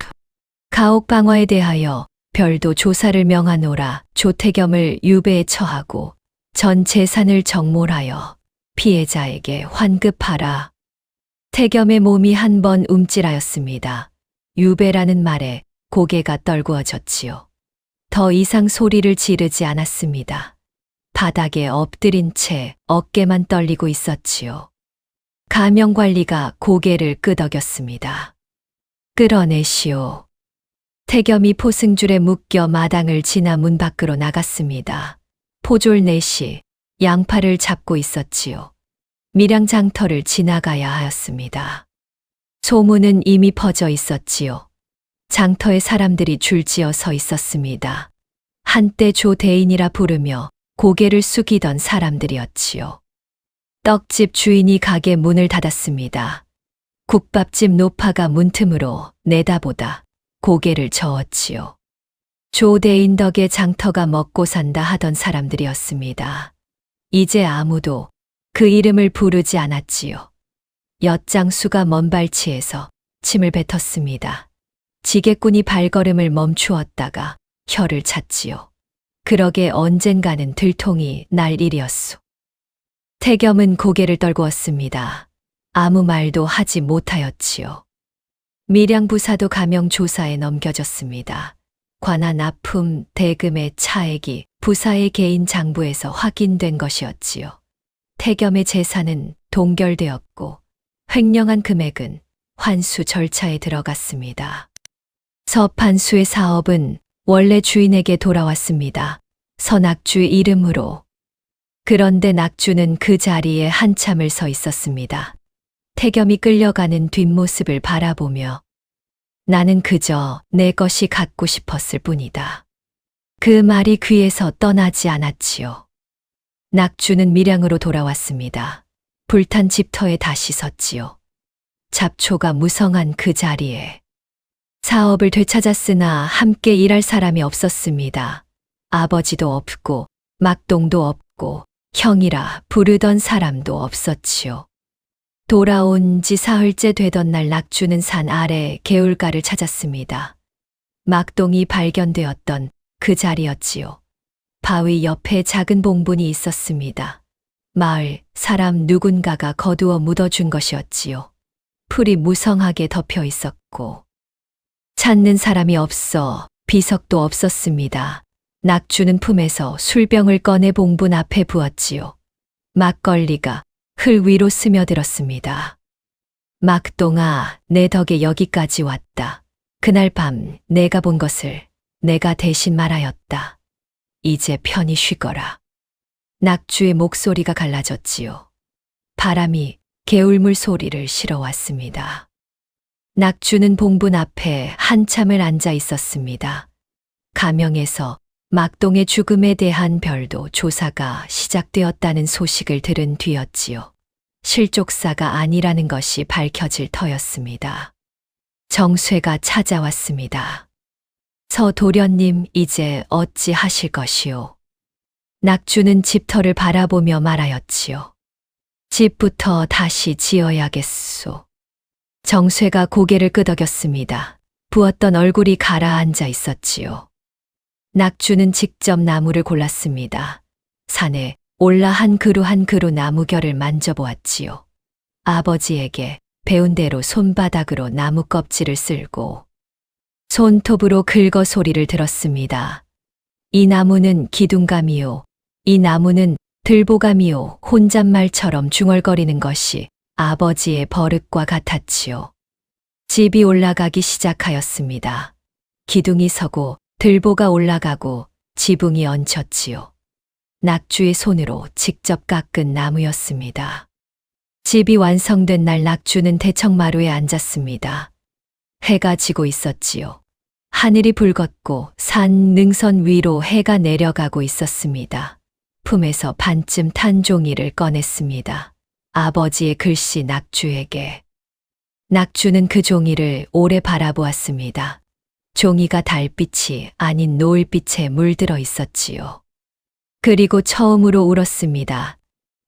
가옥방화에 대하여 별도 조사를 명하노라. 조태겸을 유배에 처하고 전 재산을 정몰하여 피해자에게 환급하라. 태겸의 몸이 한 번 움찔하였습니다. 유배라는 말에 고개가 떨구어졌지요. 더 이상 소리를 지르지 않았습니다. 바닥에 엎드린 채 어깨만 떨리고 있었지요. 가명관리가 고개를 끄덕였습니다. 끌어내시오. 태겸이 포승줄에 묶여 마당을 지나 문 밖으로 나갔습니다. 포졸 넷이 양팔을 잡고 있었지요. 밀양장터를 지나가야 하였습니다. 소문은 이미 퍼져 있었지요. 장터에 사람들이 줄지어 서 있었습니다. 한때 조대인이라 부르며 고개를 숙이던 사람들이었지요. 떡집 주인이 가게 문을 닫았습니다. 국밥집 노파가 문틈으로 내다보다 고개를 저었지요. 조대인 덕에 장터가 먹고 산다 하던 사람들이었습니다. 이제 아무도 그 이름을 부르지 않았지요. 엿장수가 먼 발치에서 침을 뱉었습니다. 지게꾼이 발걸음을 멈추었다가 혀를 찼지요. 그러게 언젠가는 들통이 날 일이었소. 태겸은 고개를 떨구었습니다. 아무 말도 하지 못하였지요. 밀양부사도 가명 조사에 넘겨졌습니다. 관한 납품 대금의 차액이 부사의 개인 장부에서 확인된 것이었지요. 태겸의 재산은 동결되었고 횡령한 금액은 환수 절차에 들어갔습니다. 서판수의 사업은 원래 주인에게 돌아왔습니다. 서낙주 이름으로. 그런데 낙주는 그 자리에 한참을 서 있었습니다. 태겸이 끌려가는 뒷모습을 바라보며 나는 그저 내 것이 갖고 싶었을 뿐이다. 그 말이 귀에서 떠나지 않았지요. 낙주는 밀양으로 돌아왔습니다. 불탄 집터에 다시 섰지요. 잡초가 무성한 그 자리에 사업을 되찾았으나 함께 일할 사람이 없었습니다. 아버지도 없고 막동도 없고 형이라 부르던 사람도 없었지요. 돌아온 지 사흘째 되던 날 낙주는 산 아래 개울가를 찾았습니다. 막동이 발견되었던 그 자리였지요. 바위 옆에 작은 봉분이 있었습니다. 마을 사람 누군가가 거두어 묻어준 것이었지요. 풀이 무성하게 덮여 있었고 찾는 사람이 없어 비석도 없었습니다. 낙주는 품에서 술병을 꺼내 봉분 앞에 부었지요. 막걸리가 흘 위로 스며들었습니다. 막동아, 내 덕에 여기까지 왔다. 그날 밤 내가 본 것을 내가 대신 말하였다. 이제 편히 쉬거라. 낙주의 목소리가 갈라졌지요. 바람이 개울물 소리를 실어왔습니다. 낙주는 봉분 앞에 한참을 앉아 있었습니다. 가명에서 막동의 죽음에 대한 별도 조사가 시작되었다는 소식을 들은 뒤였지요. 실족사가 아니라는 것이 밝혀질 터였습니다. 정쇠가 찾아왔습니다. 서도련님 이제 어찌 하실 것이오? 낙주는 집터를 바라보며 말하였지요. 집부터 다시 지어야겠소. 정쇠가 고개를 끄덕였습니다. 부었던 얼굴이 가라앉아 있었지요. 낙주는 직접 나무를 골랐습니다. 산에 올라 한 그루 한 그루 나무결을 만져보았지요. 아버지에게 배운 대로 손바닥으로 나무 껍질을 쓸고 손톱으로 긁어 소리를 들었습니다. 이 나무는 기둥감이요. 이 나무는 들보감이요. 혼잣말처럼 중얼거리는 것이 아버지의 버릇과 같았지요. 집이 올라가기 시작하였습니다. 기둥이 서고 들보가 올라가고 지붕이 얹혔지요. 낙주의 손으로 직접 깎은 나무였습니다. 집이 완성된 날 낙주는 대청마루에 앉았습니다. 해가 지고 있었지요. 하늘이 붉었고 산 능선 위로 해가 내려가고 있었습니다. 품에서 반쯤 탄 종이를 꺼냈습니다. 아버지의 글씨 낙주에게. 낙주는 그 종이를 오래 바라보았습니다. 종이가 달빛이 아닌 노을빛에 물들어 있었지요. 그리고 처음으로 울었습니다.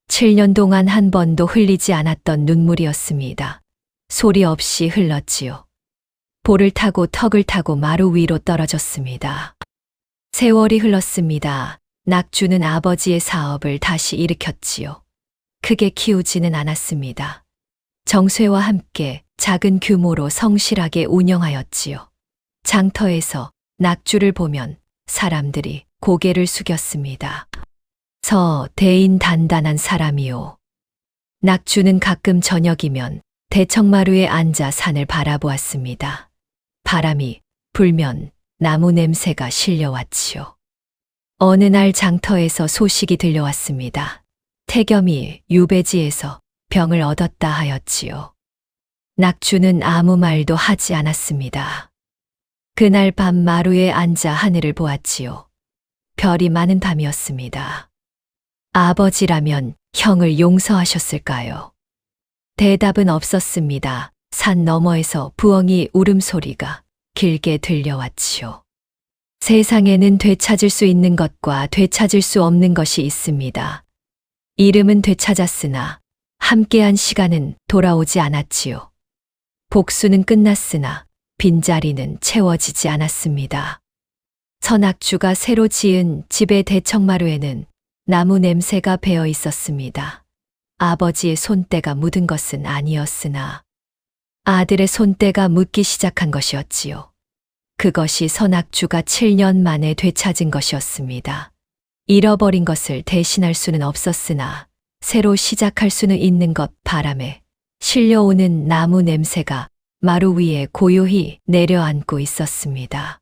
7년 동안 한 번도 흘리지 않았던 눈물이었습니다. 소리 없이 흘렀지요. 볼을 타고 턱을 타고 마루 위로 떨어졌습니다. 세월이 흘렀습니다. 낙주는 아버지의 사업을 다시 일으켰지요. 크게 키우지는 않았습니다. 정쇠와 함께 작은 규모로 성실하게 운영하였지요. 장터에서 낙주를 보면 사람들이 고개를 숙였습니다. 대인 단단한 사람이요. 낙주는 가끔 저녁이면 대청마루에 앉아 산을 바라보았습니다. 바람이 불면 나무 냄새가 실려왔지요. 어느 날 장터에서 소식이 들려왔습니다. 태겸이 유배지에서 병을 얻었다 하였지요. 낙주는 아무 말도 하지 않았습니다. 그날 밤 마루에 앉아 하늘을 보았지요. 별이 많은 밤이었습니다. 아버지라면 형을 용서하셨을까요? 대답은 없었습니다. 산 너머에서 부엉이 울음소리가 길게 들려왔지요. 세상에는 되찾을 수 있는 것과 되찾을 수 없는 것이 있습니다. 이름은 되찾았으나 함께한 시간은 돌아오지 않았지요. 복수는 끝났으나 빈자리는 채워지지 않았습니다. 서낙주가 새로 지은 집의 대청마루에는 나무 냄새가 배어 있었습니다. 아버지의 손때가 묻은 것은 아니었으나 아들의 손때가 묻기 시작한 것이었지요. 그것이 서낙주가 7년 만에 되찾은 것이었습니다. 잃어버린 것을 대신할 수는 없었으나 새로 시작할 수는 있는 것. 바람에 실려오는 나무 냄새가 마루 위에 고요히 내려앉고 있었습니다.